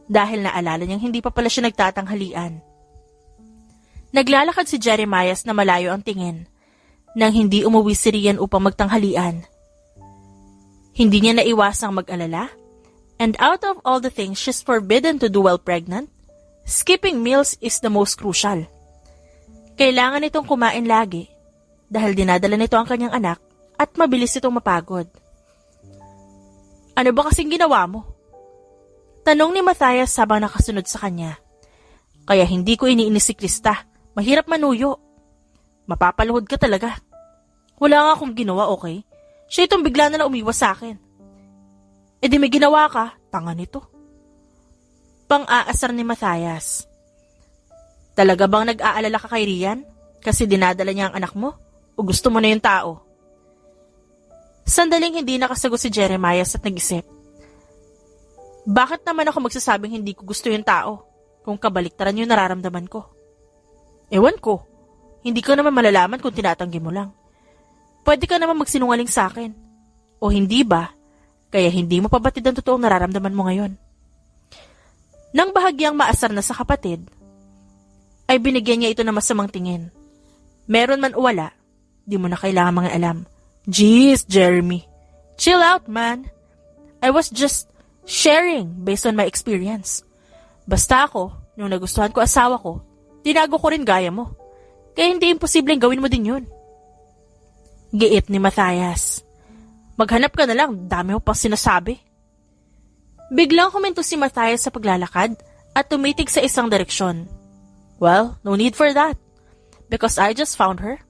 dahil naalala niyang hindi pa pala siya nagtatanghalian. Naglalakad si Jeremias na malayo ang tingin nang hindi umuwi si Rian upang magtanghalian. Hindi niya naiwasang mag-alala. And out of all the things she's forbidden to do while pregnant, skipping meals is the most crucial. Kailangan itong kumain lagi dahil dinadala nito ang kanyang anak at mabilis itong mapagod. Ano ba kasing ginawa mo? Tanong ni Matthias habang nakasunod sa kanya. Kaya hindi ko iniinis si Krista. Mahirap manuyo. Mapapaluhod ka talaga. Wala nga akong ginawa, okay? Siya itong bigla na lang umiwas sa akin. E di may ginawa ka, tanga nito. Pang-aasar ni Matthias. Talaga bang nag-aalala ka kay Rian? Kasi dinadala niya ang anak mo? O gusto mo na yung tao? Sandaling hindi nakasagot si Jeremias at nag-isip. Bakit naman ako magsasabing hindi ko gusto yung tao kung kabaliktaran yung nararamdaman ko? Ewan ko. Hindi ko naman malalaman kung tinatanggi mo lang. Pwede ka naman magsinungaling sa akin. O hindi ba? Kaya hindi mo pabatid ang totoong nararamdaman mo ngayon. Nang bahagyang maasar na sa kapatid, ay binigyan niya ito ng masamang tingin. Meron man o wala, di mo na kailangan mga alam. Jeez, Jeremy. Chill out, man. I was just sharing based on my experience. Basta ako, nung nagustuhan ko asawa ko, tinago ko rin gaya mo. Kaya hindi imposibleng gawin mo din yun. Giit ni Matthias. Maghanap ka na lang, dami mo pang sinasabi. Biglang huminto si Matthias sa paglalakad at tumitig sa isang direksyon. Well, no need for that. Because I just found her.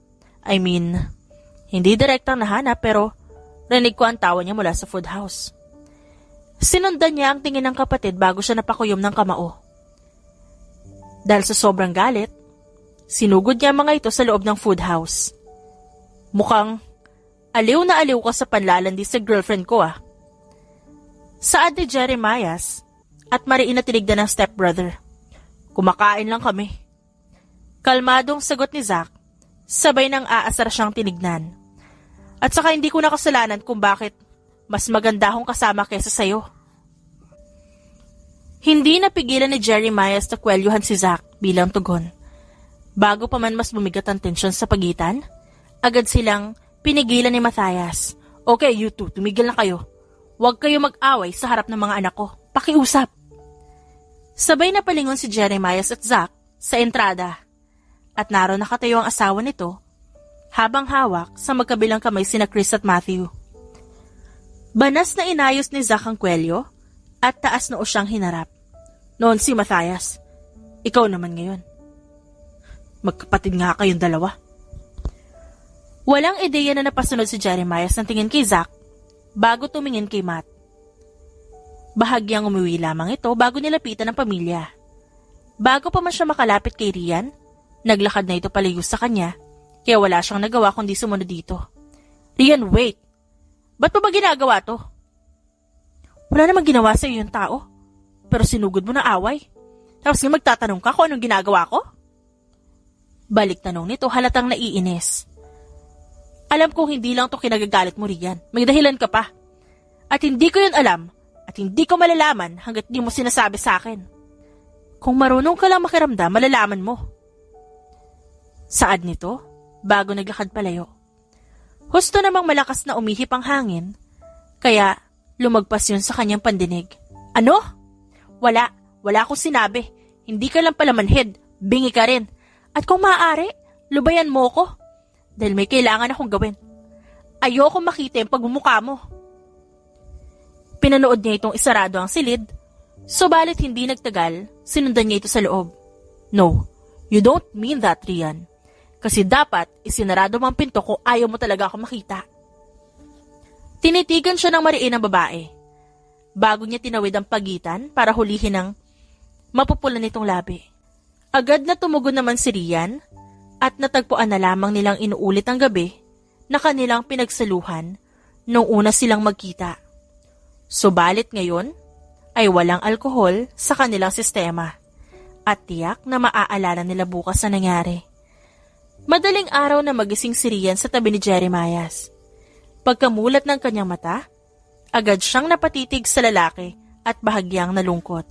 I mean, hindi direktang nahanap pero rinig ko ang tawa niya mula sa food house. Sinundan niya ang tingin ng kapatid bago siya napakuyom ng kamao. Dahil sa sobrang galit, sinugod niya mga ito sa loob ng food house. Mukhang aliw na aliw ka sa panlalandi sa girlfriend ko ah. Saad ni Jeremias at mariin na tinigdan ng stepbrother. Kumakain lang kami. Kalmadong sagot ni Zach, sabay nang aasar siyang tinignan. At saka hindi ko na kasalanan kung bakit mas maganda akong kasama kesa sayo. Hindi napigilan ni Jeremias na kwelyuhan si Zach bilang tugon. Bago pa man mas bumigat ang tensyon sa pagitan, agad silang pinigilan ni Matthias. Okay, you two, tumigil na kayo. Huwag kayo mag-away sa harap ng mga anak ko. Pakiusap. Sabay na palingon si Jeremias at Zach sa entrada. At naroon nakatayo ang asawa nito habang hawak sa magkabilang kamay sina Chris at Matthew. Banas na inayos ni Zach ang kwelyo at taas noo siyang hinarap. Noon si Matthias, ikaw naman ngayon. Magkapatid nga kayong dalawa. Walang ideya na napasunod si Jeremias ng tingin kay Zach bago tumingin kay Matt. Bahagyang umuwi lamang ito bago nilapitan ng pamilya. Bago pa man siya makalapit kay Rian, naglakad na ito palayo sa kanya, kaya wala siyang nagawa kundi sumunod dito. Rian, wait! Ba't mo ba ginagawa to? Wala namang ginawa sa iyo yung tao, pero sinugod mo na away. Tapos nga magtatanong ka kung anong ginagawa ko? Balik tanong nito halatang naiinis. Alam kong hindi lang to kinagagalit mo, Rian. May dahilan ka pa. At hindi ko yun alam at hindi ko malalaman hanggat di mo sinasabi sa akin. Kung marunong ka lang makiramdam, malalaman mo. Saad nito, bago naglakad palayo. Husto namang malakas na umihip ang hangin, kaya lumagpas yun sa kanyang pandinig. Ano? Wala akong sinabi. Hindi ka lang pala manhid, bingi ka rin. At kung maaari, lubayan mo ko. Dahil may kailangan akong gawin. Ayoko makita yung pagmumukha mo. Pinanood niya itong isarado ang silid, Subalit hindi nagtagal, sinundan niya ito sa loob. No, you don't mean that, Rian. Kasi dapat isinarado mo ang pinto kung ayaw mo talaga ako makita. Tinitigan siya ng mariin ng babae. Bago niya tinawid ang pagitan para hulihin ang mapupulan nitong labi. Agad na tumugon naman si Rian at natagpuan na lamang nilang inuulit ang gabi na kanilang pinagsaluhan nung una silang magkita. Subalit ngayon ay walang alkohol sa kanilang sistema at tiyak na maaalala nila bukas na nangyari. Madaling araw na magising si Rian sa tabi ni Jeremias. Pagkamulat ng kanyang mata, agad siyang napatitig sa lalaki at bahagyang nalungkot.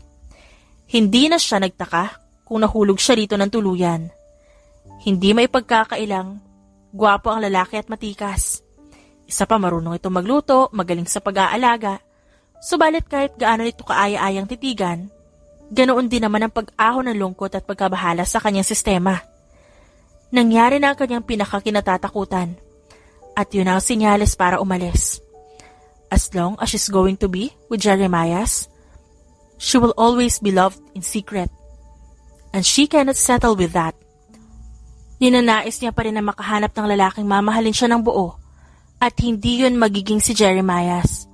Hindi na siya nagtaka kung nahulog siya rito ng tuluyan. Hindi may pagkakailang, gwapo ang lalaki at matikas. Isa pa marunong ito magluto, magaling sa pag-aalaga. Subalit kahit gaano nito kaaya-ayang titigan, ganoon din naman ang pag-ahon ng lungkot at pagkabahala sa kanyang sistema. Nangyari na ang kanyang pinakakinatatakutan at yun ang senyales para umalis. As long as she's going to be with Jeremias, she will always be loved in secret. And she cannot settle with that. Ninanais niya pa rin na makahanap ng lalaking mamahalin siya ng buo at hindi yun magiging si Jeremias.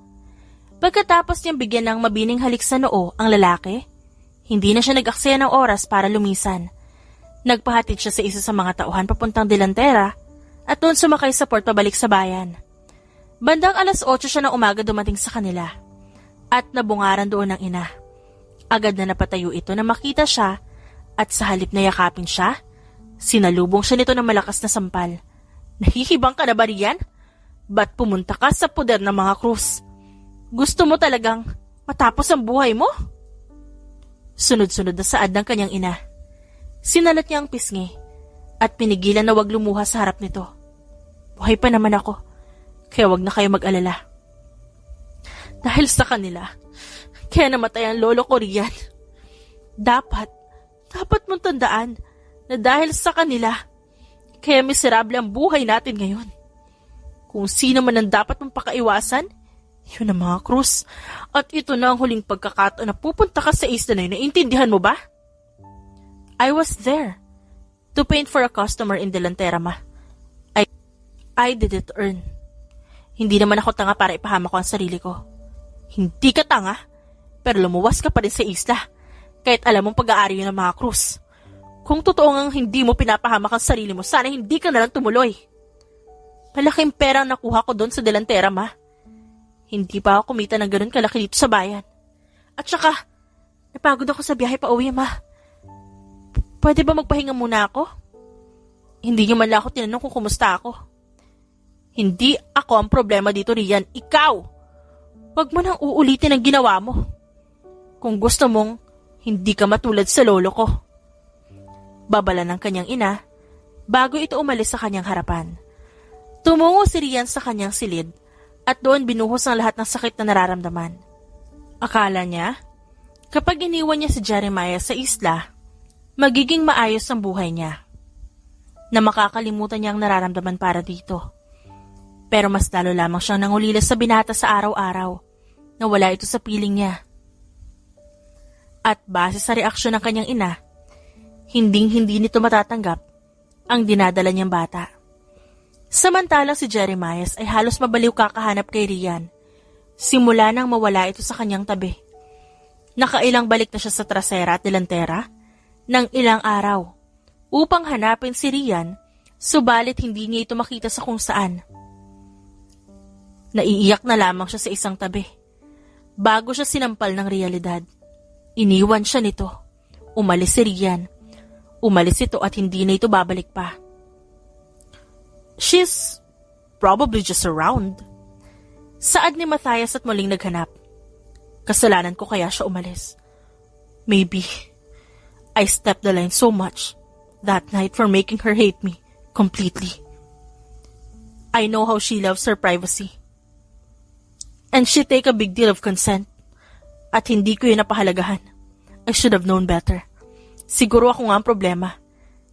Pagkatapos niyang bigyan ng mabining halik sa noo ang lalaki, hindi na siya nag-aksaya ng oras para lumisan. Nagpahatid siya sa isa sa mga tauhan papuntang Delantera at doon sumakay sa port pabalik sa bayan. Bandang 8:00 siya ng umaga dumating sa kanila at nabungaran doon ng ina. Agad na napatayo ito na makita siya at sa halip na yakapin siya, sinalubong siya nito ng malakas na sampal. Nahihibang ka na ba riyan? Ba't pumunta ka sa puder ng mga krus? Gusto mo talagang matapos ang buhay mo? Sunod-sunod na saad ng kanyang ina. Sinalat niya ang pisngi at pinigilan na wag lumuha sa harap nito. Buhay pa naman ako, kaya wag na kayo mag-alala. Dahil sa kanila, kaya namatay ang lolo ko riyan. Dapat mong tandaan na dahil sa kanila, kaya miserable ang buhay natin ngayon. Kung sino man ang dapat mong pakaiwasan, yun ang mga krus. At ito na ang huling pagkakataon na pupunta ka sa isla na yun. Naintindihan mo ba? I was there to paint for a customer in Delantera, ma. I did it earn. Hindi naman ako tanga para ipahama ko ang sarili ko. Hindi ka tanga, pero lumuwas ka pa rin sa isla. Kahit alam mong pag-aari yun ng mga krus. Kung totoo ngang hindi mo pinapahamak ang sarili mo, sana hindi ka nalang tumuloy. Malaking pera ang nakuha ko doon sa Delantera, ma. Hindi pa ako kumita ng ganun kalaki dito sa bayan. At saka, napagod ako sa biyahe pa uwi, ma. Pwede ba magpahinga muna ako? Hindi niyo man lang ako tinanong kung kumusta ako. Hindi ako ang problema dito, Rian. Ikaw! Huwag mo nang uulitin ang ginawa mo. Kung gusto mong, hindi ka matulad sa lolo ko. Babala ng kanyang ina, bago ito umalis sa kanyang harapan. Tumungo si Rian sa kanyang silid at doon binuhos ang lahat ng sakit na nararamdaman. Akala niya, kapag iniwan niya si Jeremias sa isla, magiging maayos ang buhay niya. Na makakalimutan niya ang nararamdaman para dito. Pero mas lalo lamang siyang nangulila sa binata sa araw-araw na wala ito sa piling niya. At base sa reaksyon ng kanyang ina, hinding-hindi nito matatanggap ang dinadala niyang bata. Samantalang si Jeremias ay halos mabaliw kakahanap kay Rian. Simula nang mawala ito sa kanyang tabi. Nakailang balik na siya sa Trasera at Delantera ng ilang araw upang hanapin si Rian, subalit hindi niya ito makita sa kung saan. Naiiyak na lamang siya sa isang tabi. Bago siya sinampal ng realidad, iniwan siya nito. Umalis si Rian. Umalis ito at hindi na ito babalik pa. She's probably just around. Saad ni Matthias at muling naghanap. Kasalanan ko kaya siya umalis. Maybe I stepped the line so much that night for making her hate me completely. I know how she loves her privacy. And she take a big deal of consent. At hindi ko yun napahalagahan. I should have known better. Siguro ako nga ang problema.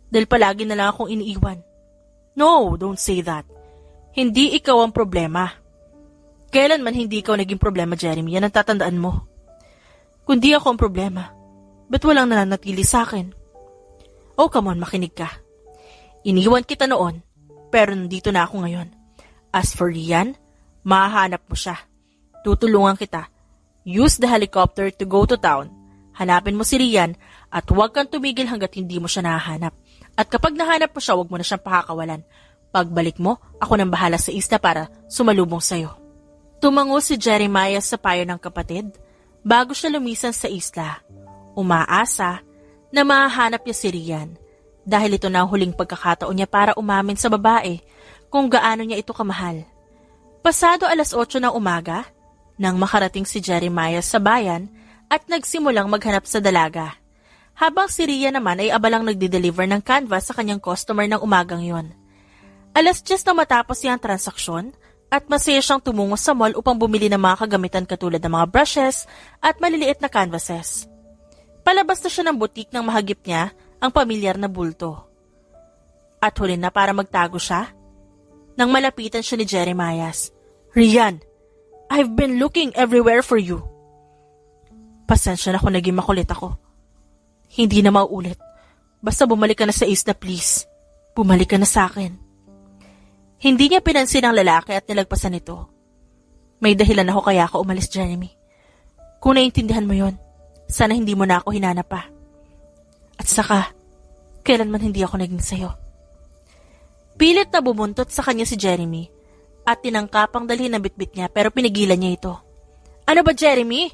Dahil palagi na lang akong iniiwan. No, don't say that. Hindi ikaw ang problema. Kailanman hindi ikaw naging problema, Jeremy. Yan ang tatandaan mo. kundi ako ang problema. Ba't walang nananatili sa akin? Oh, come on, makinig ka. Iniwan kita noon, pero nandito na ako ngayon. As for Rian, mahahanap mo siya. Tutulungan kita. Use the helicopter to go to town. Hanapin mo si Rian at huwag kang tumigil hanggat hindi mo siya nahahanap. At kapag nahanap mo siya, huwag mo na siyang pakakawalan. Pagbalik mo, ako nang bahala sa isla para sumalubong sa'yo. Tumango si Jeremiah sa payo ng kapatid bago siya lumisan sa isla. Umaasa na mahahanap niya si Rian dahil ito na ang huling pagkakataon niya para umamin sa babae kung gaano niya ito kamahal. Pasado 8:00 ng umaga, nang makarating si Jeremiah sa bayan at nagsimulang maghanap sa dalaga. Habang si Rian naman ay abalang nagde-deliver ng canvas sa kanyang customer ng umagang yon. 10:00 na matapos niyang transaksyon at masaya siyang tumungo sa mall upang bumili ng mga kagamitan katulad ng mga brushes at maliliit na canvases. Palabas na siya ng butik nang mahagip niya ang pamilyar na bulto. At huli na para magtago siya, nang malapitan siya ni Jeremiah. Rian, I've been looking everywhere for you. Pasensya na kung naging makulit ako. Hindi na mauulit. Basta bumalik ka na sa isla, please. Bumalik ka na sa akin. Hindi niya pinansin ang lalaki at nilagpasan ito. May dahilan ako kaya ako umalis, Jeremy. Kung naiintindihan mo yon, sana hindi mo na ako hinanap pa. At saka, kailanman hindi ako naging sayo. Pilit na bumuntot sa kanya si Jeremy at tinangkapang dalhin ang bitbit niya pero pinigilan niya ito. Ano ba, Jeremy?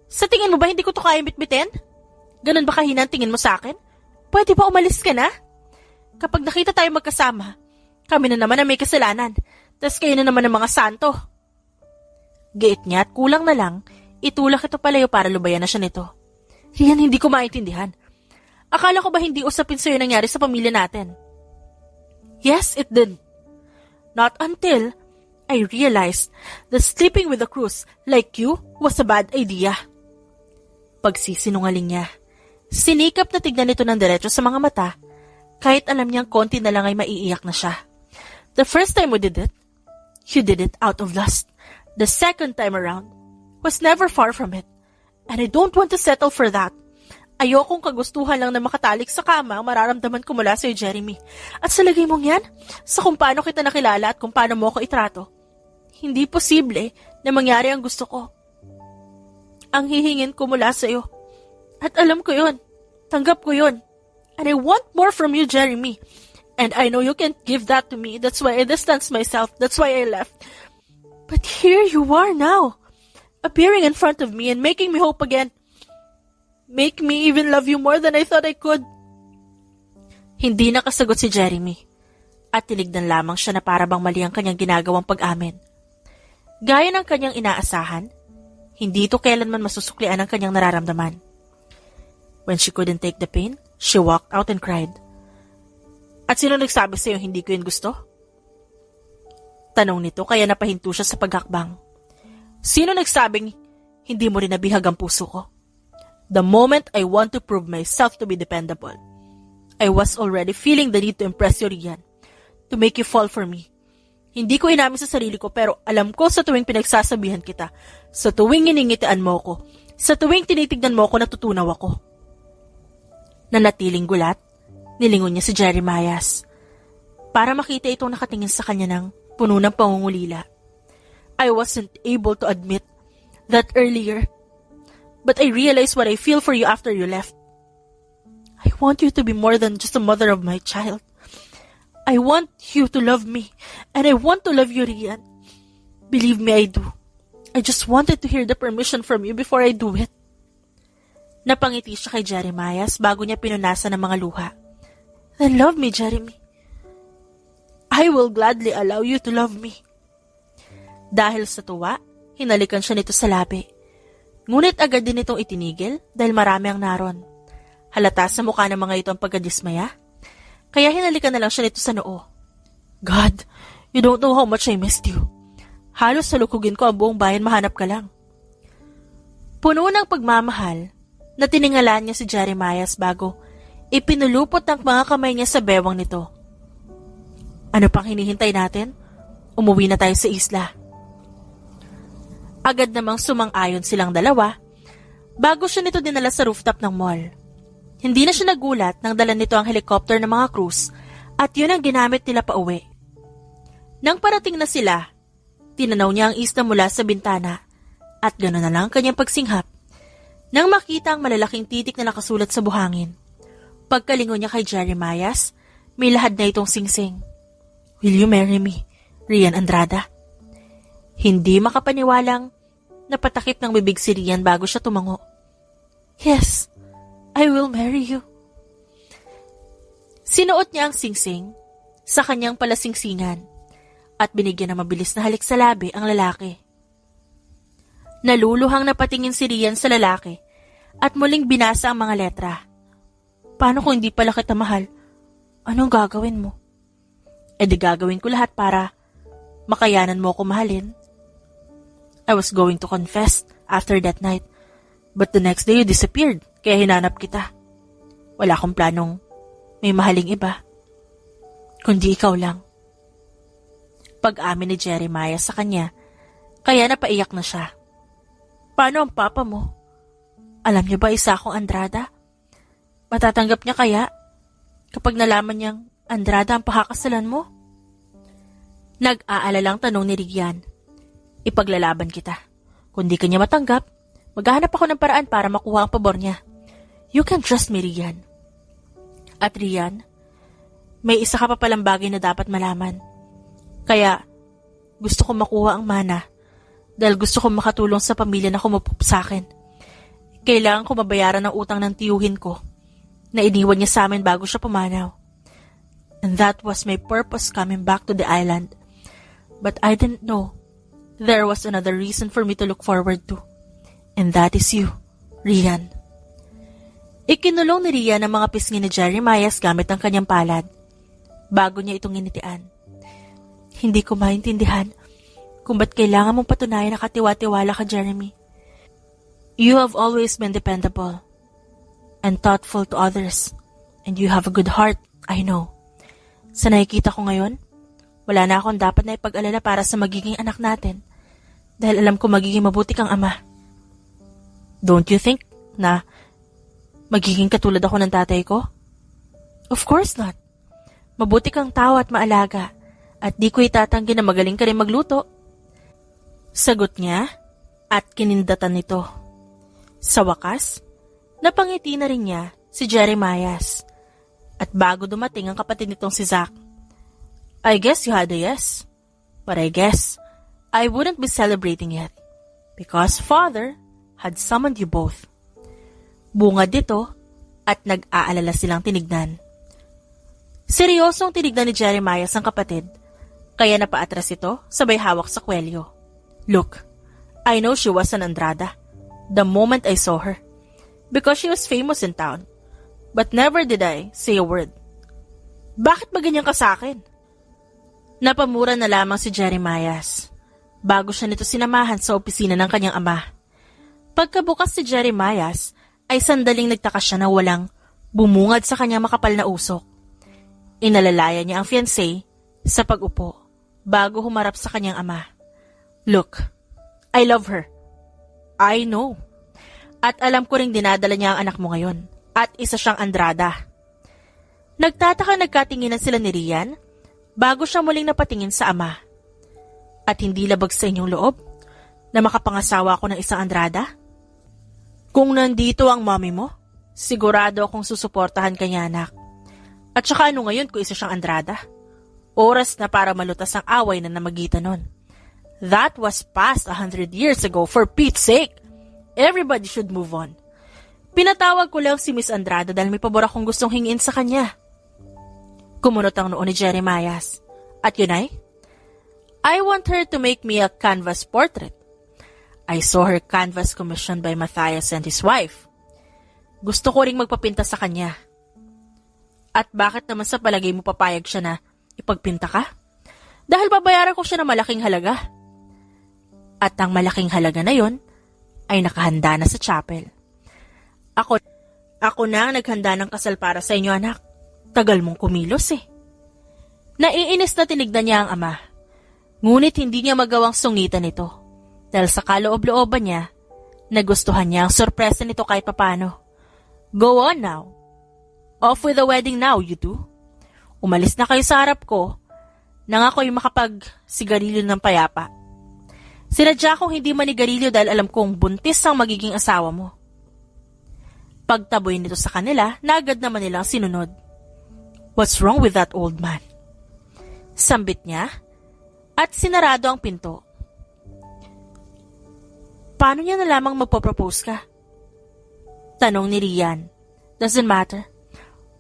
Sa tingin mo ba hindi ko to kayang bitbitin? Ganun ba kahina ang tingin mo sa akin? Pwede ba umalis ka na? Kapag nakita tayo magkasama, kami na naman ang may kasalanan, tas kayo na naman ang mga santo. Giit niya at kulang na lang, itulak ito palayo para lubayan na siya nito. Rian, hindi ko maintindihan. Akala ko ba hindi usapin sa'yo nangyari sa pamilya natin? Yes, it did. Not until I realized that sleeping with a Cruz like you was a bad idea. Pagsisinungaling niya, sinikap na tignan ito ng diretso sa mga mata, kahit alam niyang konti na lang ay maiiyak na siya. The first time we did it, you did it out of lust. The second time around was never far from it. And I don't want to settle for that. Ayokong kagustuhan lang na makatalik sa kama ang mararamdaman ko mula sa'yo, Jeremy. At sa lagay mong yan, sa kung paano kita nakilala at kung paano mo ako itrato, hindi posible na mangyari ang gusto ko. Ang hihingin ko mula sa'yo. At alam ko yun. Tanggap ko yun. And I want more from you, Jeremy. And I know you can't give that to me. That's why I distanced myself. That's why I left. But here you are now, appearing in front of me and making me hope again. Make me even love you more than I thought I could. Hindi nakasagot si Jeremy. At tinignan lamang siya na para bang mali ang kanyang ginagawang pag-amin. Gaya ng kanyang inaasahan, hindi ito kailanman masusuklian ang kanyang nararamdaman. When she couldn't take the pain, she walked out and cried. At sino nagsabi sa'yo hindi ko yun gusto? Tanong nito kaya napahinto siya sa paghakbang. Sino nagsabing hindi mo rin nabihag ang puso ko? The moment I want to prove myself to be dependable, I was already feeling the need to impress you, Rian, to make you fall for me. Hindi ko inamin sa sarili ko pero alam ko sa tuwing pinagsasabihan kita, sa tuwing iningitian mo ko, sa tuwing tinitignan mo ko natutunaw ako. Nanatiling gulat, nilingon niya si Jeremiah. Para makita itong nakatingin sa kanya ng puno ng pangungulila. I wasn't able to admit that earlier, but I realized what I feel for you after you left. I want you to be more than just a mother of my child. I want you to love me, and I want to love you, Rian. Believe me, I do. I just wanted to hear the permission from you before I do it. Napangiti siya kay Jeremiah bago niya pinunasan ng mga luha. Then love me, Jeremy. I will gladly allow you to love me. Dahil sa tuwa, hinalikan siya nito sa labi. Ngunit agad din itong itinigil dahil marami ang naron. Halata sa mukha ng mga ito ang pagkadismaya. Kaya hinalikan na lang siya nito sa noo. God, you don't know how much I missed you. Halos salukugin ko ang buong bayan mahanap ka lang. Puno ng pagmamahal, na tiningalan niya si Jeremiah bago ipinulupot ng mga kamay niya sa bewang nito. Ano pang hinihintay natin? Umuwi na tayo sa isla. Agad namang sumang-ayon silang dalawa, Bago siya nito dinala sa rooftop ng mall. Hindi na siya nagulat nang dala nito ang helicopter ng mga crews at yun ang ginamit nila pauwi. Nang parating na sila, tinanaw niya ang isla mula sa bintana at gano'n na lang ang kanyang pagsinghap nang makita ang malalaking titik na nakasulat sa buhangin. Pagkalingon niya kay Jeremias, may lahad na itong singsing. Will you marry me, Rian Andrada? Hindi makapaniwalang napatakip ng bibig si Rian bago siya tumango. Yes, I will marry you. Sinuot niya ang singsing sa kanyang palasingsingan at binigyan ng mabilis na halik sa labi ang lalaki. Naluluhang napatingin si Rian sa lalaki at muling binasa ang mga letra. Paano kung hindi pala kita mahal? Anong gagawin mo? E di gagawin ko lahat para makayanan mo ako mahalin. I was going to confess after that night, but the next day you disappeared, kaya hinanap kita. Wala akong planong may mahaling iba, kundi ikaw lang. Pag-amin ni Jeremiah sa kanya, kaya napaiyak na siya. Paano ang papa mo? Alam niya ba isa akong Andrada? Matatanggap niya kaya kapag nalaman niyang Andrada ang pakakasalan mo? Nag-aalalang tanong ni Rian. Ipaglalaban kita. Kung di ka niya matanggap, maghahanap ako ng paraan para makuha ang pabor niya. You can trust me, Rian. At Rian, may isa ka pa palang bagay na dapat malaman. Kaya, gusto ko makuha ang mana dahil gusto ko makatulong sa pamilya na kumupop sa akin. Kailangan ko mabayaran ang utang ng tiyuhin ko na iniwan niya sa amin bago siya pumanaw. And that was my purpose coming back to the island. But I didn't know there was another reason for me to look forward to. And that is you, Rian. Ikinulong ni Rian ang mga pisngi ni Jeremias gamit ang kanyang palad bago niya itong initian. Hindi ko maintindihan kung ba't kailangan mong patunayan na katiwa-tiwala ka, Jeremy. You have always been dependable and thoughtful to others, and you have a good heart, I know. Sa nakikita ko ngayon, wala na akong dapat na ipag-alala para sa magiging anak natin dahil alam ko magiging mabuti kang ama. Don't you think na magiging katulad ako ng tatay ko? Of course not. Mabuti kang tao at maalaga at di ko itatanggi na magaling ka rin magluto. Sagot niya at kinindatan nito. Sa wakas, napangiti na rin niya si Jeremias. At bago dumating ang kapatid nitong si Zach, I guess you had a yes. But I guess I wouldn't be celebrating yet because Father had summoned you both. Bungad dito at nag-aalala silang tinignan. Seryosong tinignan ni Jeremias ang kapatid, kaya napaatras ito sabay hawak sa kwelyo. Look, I know she was an Andrada the moment I saw her because she was famous in town. But never did I say a word. Bakit ba ganyan ka sa akin? Napamura na lamang si Jeremias bago siya nito sinamahan sa opisina ng kanyang ama. Pagkabukas si Jeremias ay sandaling nagtaka siya na walang bumungad sa kanyang makapal na usok. Inalalaya niya ang fiancé sa pag-upo bago humarap sa kanyang ama. Look, I love her. I know. At alam ko ring dinadala niya ang anak mo ngayon. At isa siyang Andrada. Nagtataka nagkatinginan sila ni Rian bago siya muling napatingin sa ama. At hindi labag sa inyong loob na makapangasawa ako ng isang Andrada? Kung nandito ang mommy mo, sigurado akong susuportahan ka niya, anak. At saka ano ngayon kung isa siyang Andrada? Oras na para malutas ang away na namagitan nun. That was past 100 years ago, for Pete's sake. Everybody should move on. Pinatawag ko lang si Miss Andrada dahil may pabor akong gustong hingin sa kanya. Kumunot ang noo ni Jeremias. At yun ay, I want her to make me a canvas portrait. I saw her canvas commissioned by Matthias and his wife. Gusto ko ring magpapinta sa kanya. At bakit naman sa palagay mo papayag siya na ipagpinta ka? Dahil babayaran ko siya ng malaking halaga. At ang malaking halaga na yon ay nakahanda na sa chapel. Ako na ang naghanda ng kasal para sa inyo, anak. Tagal mong kumilos eh. Naiinis na tinignan niya ang ama. Ngunit hindi niya magawang sungitan ito. Dahil sa kaloob-looban niya, Nagustuhan niya ang sorpresa nito kahit papano. Go on now. Off with the wedding now, you two. Umalis na kayo sa harap ko nang ako'y makapag-sigarilyo ng payapa. Sinadya kong hindi manigarilyo dahil alam kong buntis ang magiging asawa mo. Pagtaboy nito sa kanila, na agad naman nilang sinunod. What's wrong with that old man? Sambit niya at sinarado ang pinto. Paano niya nalamang magpo-propose ka? Tanong ni Rian. Doesn't matter.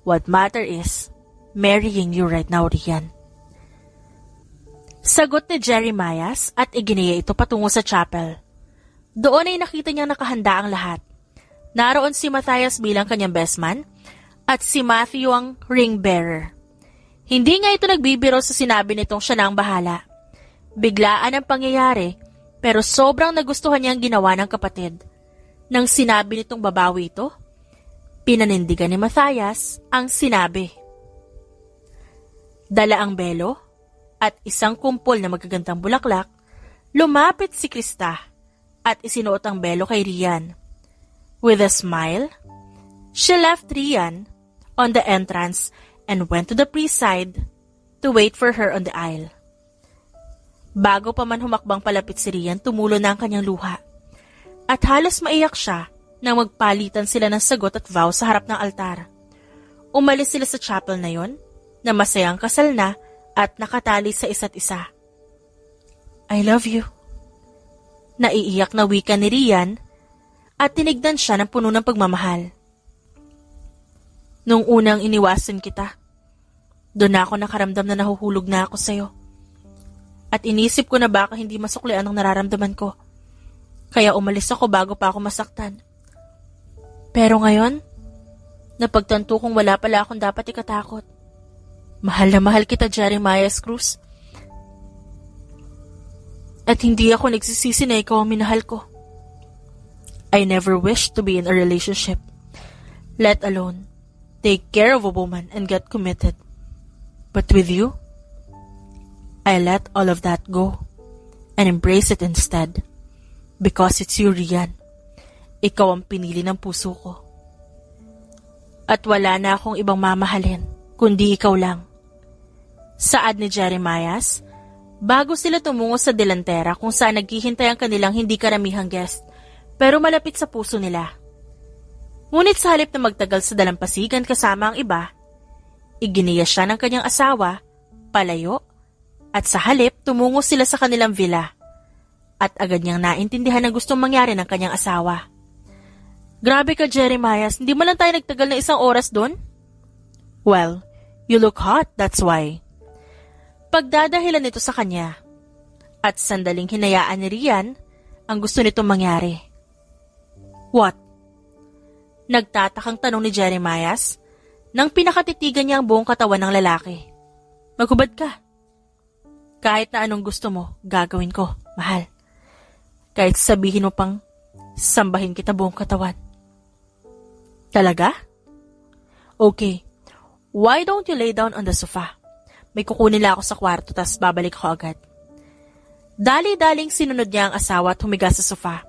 What matter is marrying you right now, Rian. Sagot ni Jeremias at iginiya ito patungo sa chapel. Doon ay nakita niyang nakahanda ang lahat. Naroon si Matthias bilang kanyang best man at si Matthew ang ring bearer. Hindi nga ito nagbibiro sa sinabi nitong siya na ang bahala. Biglaan ang pangyayari pero sobrang nagustuhan niya ang ginawa ng kapatid. Nang sinabi nitong babawi ito, pinanindigan ni Matthias ang sinabi. Dala ang belo at isang kumpol na magagandang bulaklak, lumapit si Krista at isinuot ang belo kay Rian. With a smile, she left Rian on the entrance and went to the priest's side to wait for her on the aisle. Bago pa man humakbang palapit si Rian, tumulo na ang kanyang luha. At halos maiyak siya nang magpalitan sila ng sagot at vow sa harap ng altar. Umalis sila sa chapel na yon na masayang kasal na at nakatali sa isa't isa. I love you. Naiiyak na wika ni Rian at tinignan siya ng puno ng pagmamahal. Nung unang iniwasan kita, doon ako nakaramdam na nahuhulog na ako sa'yo. At inisip ko na baka hindi masuklian ang nararamdaman ko. Kaya umalis ako bago pa ako masaktan. Pero ngayon, napagtanto kong wala pala akong dapat ikatakot. Mahal na mahal kita, Jeremias Cruz. At hindi ako nagsisisi na ikaw ang minahal ko. I never wished to be in a relationship, let alone take care of a woman and get committed. But with you, I let all of that go and embrace it instead. Because it's you, Rian. Ikaw ang pinili ng puso ko. At wala na akong ibang mamahalin, kundi ikaw lang. Saad ni Jeremias, bago sila tumungo sa delantera kung saan naghihintay ang kanilang hindi karamihang guest, pero malapit sa puso nila. Ngunit sa halip na magtagal sa dalampasigan kasama ang iba, iginiya siya ng kanyang asawa, palayo, at sa halip tumungo sila sa kanilang villa. At agad niyang naintindihan ang gustong mangyari ng kanyang asawa. Grabe ka, Jeremias, hindi mo lang tayo nagtagal na 1 oras doon? Well, you look hot, that's why. Pagdadahilan nito sa kanya, at sandaling hinayaan ni Rian ang gusto nitong mangyari. What? Nagtatakang tanong ni Jeremias nang pinakatitigan niya ang buong katawan ng lalaki. Maghubad ka. Kahit na anong gusto mo, gagawin ko, mahal. Kahit sabihin mo pang sambahin kita buong katawan. Talaga? Okay. Why don't you lay down on the sofa? May kukunin lang ako sa kwarto tas babalik ako agad. Dali-daling sinunod niya ang asawa at humiga sa sofa.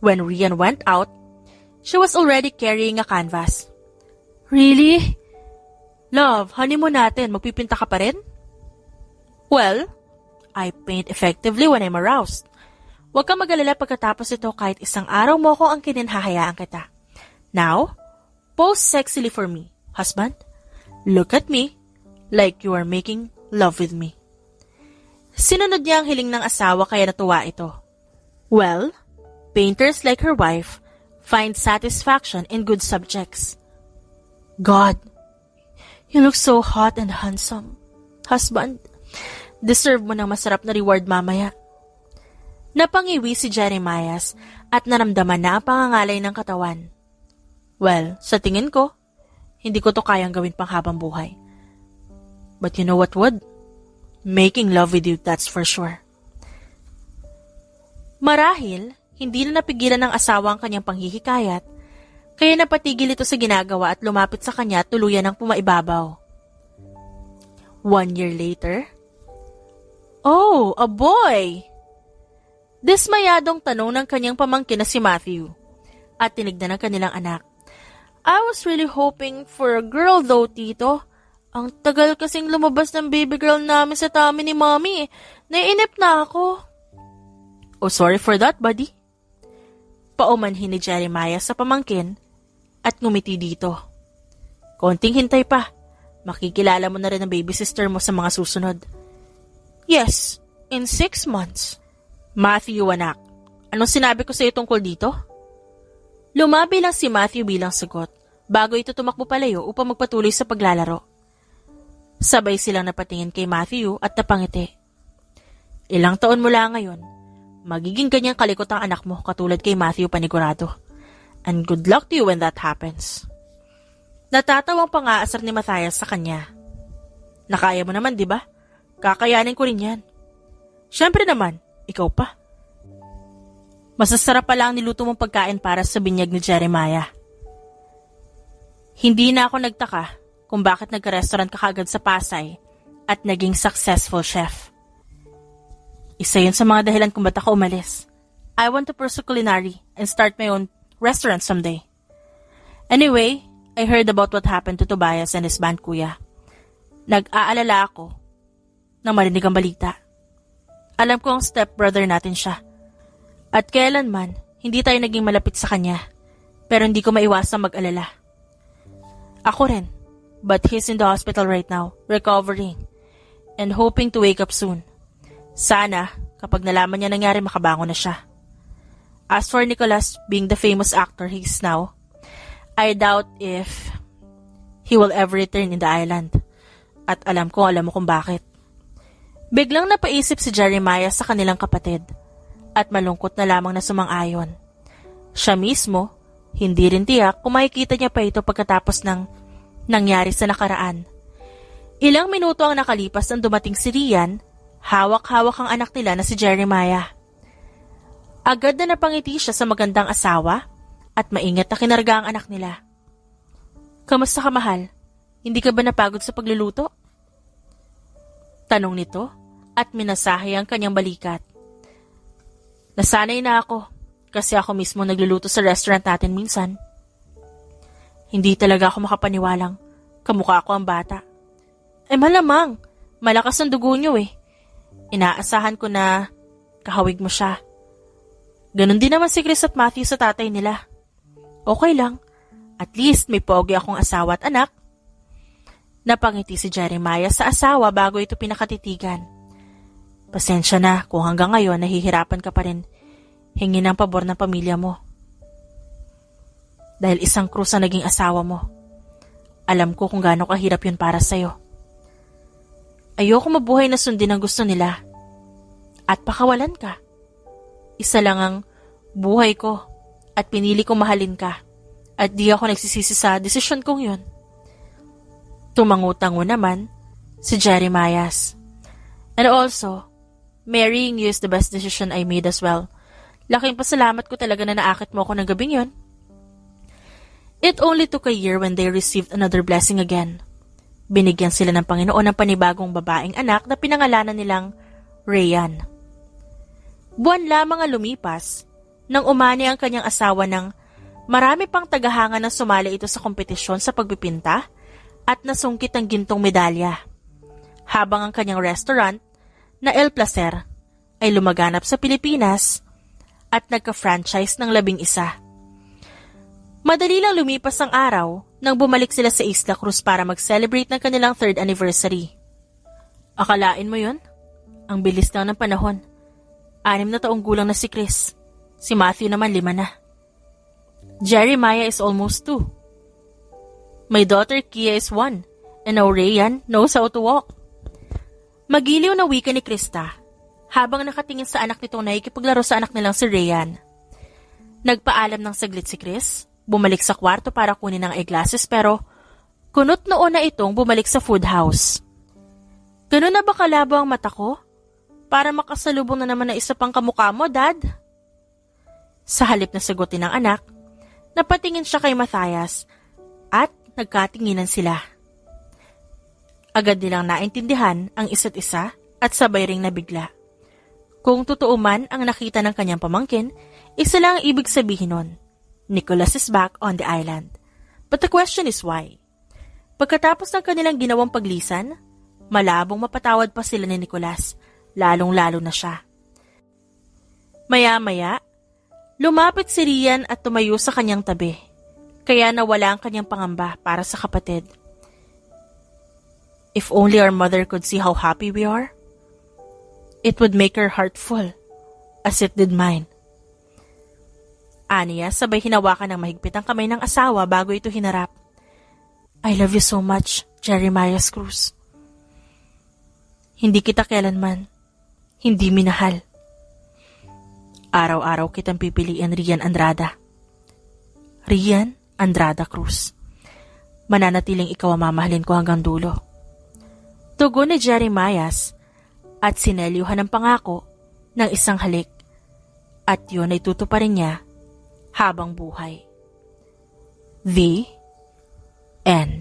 When Rian went out, she was already carrying a canvas. Really? Love, honeymoon natin, magpipinta ka pa rin? Well, I paint effectively when I'm aroused. Huwag kang mag-alala pagkatapos ito kahit 1 araw mo ko ang kininhahayaan kita. Now, pose sexily for me, husband. Look at me like you are making love with me. Sinunod niya ang hiling ng asawa kaya natuwa ito. Well, painters like her wife find satisfaction in good subjects. God, you look so hot and handsome. Husband, deserve mo ng masarap na reward mamaya. Napangiwi si Jeremias at naramdaman na ang pangangalay ng katawan. Well, sa tingin ko, hindi ko to kayang gawin pang habang buhay. But you know what would? Making love with you, that's for sure. Marahil, hindi na napigilan ng asawa ang kanyang panghihikayat, kaya napatigil ito sa ginagawa at lumapit sa kanya at tuluyan ng pumaibabaw. 1 year later, oh, a boy! Dismayadong tanong ng kanyang pamangkin na si Matthew at tinignan ng kanilang anak. I was really hoping for a girl though, Tito. Ang tagal kasing lumabas ng baby girl namin sa tummy ni Mommy. Naiinip na ako. Oh, sorry for that, buddy. Paumanhin ni Jeremiah sa pamangkin at ngumiti dito. Konting hintay pa. Makikilala mo na rin ang baby sister mo sa mga susunod. Yes, in 6 months. Matthew, anak, anong sinabi ko sa iyo tungkol dito? Lumabi lang si Matthew bilang sagot bago ito tumakbo palayo upang magpatuloy sa paglalaro. Sabay silang napatingin kay Matthew at napangiti. Ilang taon mula ngayon, magiging ganyang kalikot ang anak mo katulad kay Matthew panigurado. And good luck to you when that happens. Natatawang pang-aasar ni Matthias sa kanya. Nakaya mo naman, di ba? Kakayanin ko rin yan. Siyempre naman, ikaw pa. Masasarap pala ang niluto mong pagkain para sa binyag ni Jeremiah. Hindi na ako nagtaka kung bakit nagka-restaurant ka kagad sa Pasay at naging successful chef. Isa yun sa mga dahilan kung ba't ako umalis. I want to pursue culinary and start my own restaurant someday. Anyway, I heard about what happened to Tobias and his band, kuya. Nag-aalala ako nang marinig ang balita. Alam ko ang stepbrother natin siya. At kailanman, hindi tayo naging malapit sa kanya. Pero hindi ko maiwasang mag-alala. Ako rin. But he's in the hospital right now, recovering. And hoping to wake up soon. Sana, kapag nalaman niya nangyari, makabangon na siya. As for Nicholas being the famous actor he is now, I doubt if he will ever return in the island. At alam mo kung bakit. Biglang napaisip si Jeremiah sa kanilang kapatid at malungkot na lamang na sumang-ayon. Siya mismo, hindi rin tiyak kung makikita niya pa ito pagkatapos ng nangyari sa nakaraan. Ilang minuto ang nakalipas nang dumating si Rian, hawak-hawak ang anak nila na si Jeremiah. Agad na napangiti siya sa magandang asawa at maingat na kinarga ang anak nila. Kamusta ka, mahal? Hindi ka ba napagod sa pagluluto? Tanong nito at minasahe ang kanyang balikat. Nasanay na ako kasi ako mismo nagluluto sa restaurant natin minsan. Hindi talaga ako makapaniwalang kamukha ko ang bata. Malamang, malakas ang dugo niyo eh. Inaasahan ko na kahawig mo siya. Ganon din naman si Chris at Matthew sa tatay nila. Okay lang, at least may pogi akong asawa at anak. Napangiti si Jeremiah sa asawa bago ito pinakatitigan. Pasensya na kung hanggang ngayon nahihirapan ka pa rin hingin ang pabor ng pamilya mo. Dahil isang krus ang naging asawa mo. Alam ko kung gaano kahirap yun para sa'yo. Ayoko mabuhay na sundin ang gusto nila. At pakawalan ka. Isa lang ang buhay ko at pinili kong mahalin ka. At di ako nagsisisi sa desisyon kong yun. Tumangutango naman si Jeremiah. And also, marrying you is the best decision I made as well. Laking pasalamat ko talaga na naakit mo ako ng gabing yun. It only took a year when they received another blessing again. Binigyan sila ng Panginoon ng panibagong babaeng anak na pinangalanan nilang Rayyan. Buwan lamang ang lumipas nang umani ang kanyang asawa ng marami pang tagahanga na sumali ito sa kompetisyon sa pagpipinta at nasungkit ang gintong medalya. Habang ang kanyang restaurant na El Placer ay lumaganap sa Pilipinas at nagka-franchise ng 11. Madali lang lumipas ang araw nang bumalik sila sa Isla Cruz para mag-celebrate ng kanilang 3rd anniversary. Akalain mo yun? Ang bilis lang ng panahon. 6 na taong gulang na si Chris. Si Matthew naman 5 na. Jeremiah is almost 2. My daughter Kia is 1. And now Rayyan knows how to walk. Magiliw na wika ni Krista habang nakatingin sa anak nitong nakikipaglaro sa anak nilang si Rayyan. Nagpaalam ng saglit si Chris, bumalik sa kwarto para kunin ang eyeglasses pero kunot noon na itong bumalik sa food house. Ganun na ba kalabo ang mata ko? Para makasalubong na naman na isa pang kamukha mo, Dad? Sa halip na sagutin ng anak, napatingin siya kay Matthias at nagkatinginan sila. Agad nilang naintindihan ang isa't isa at sabay ring nabigla. Kung totoo man ang nakita ng kanyang pamangkin, isa lang ang ibig sabihin nun. Nicholas is back on the island. But the question is why? Pagkatapos ng kanilang ginawang paglisan, malabong mapatawad pa sila ni Nicholas, lalong-lalo na siya. Maya-maya, lumapit si Rian at tumayo sa kanyang tabi, kaya nawala ang kanyang pangamba para sa kapatid. If only our mother could see how happy we are, it would make her heart full, as it did mine. Aniya, sabay hinawakan ng mahigpit ang kamay ng asawa bago ito hinarap. I love you so much, Jeremiah Cruz. Hindi kita kailanman, hindi minahal. Araw-araw kitang pipiliin, Rian Andrada. Rian Andrada Cruz. Mananatiling ikaw ang mamahalin ko hanggang dulo. Tugon ni Jeremiah at sinelyuhan ng pangako ng isang halik. At yun ay tutuparin niya habang buhay. The End.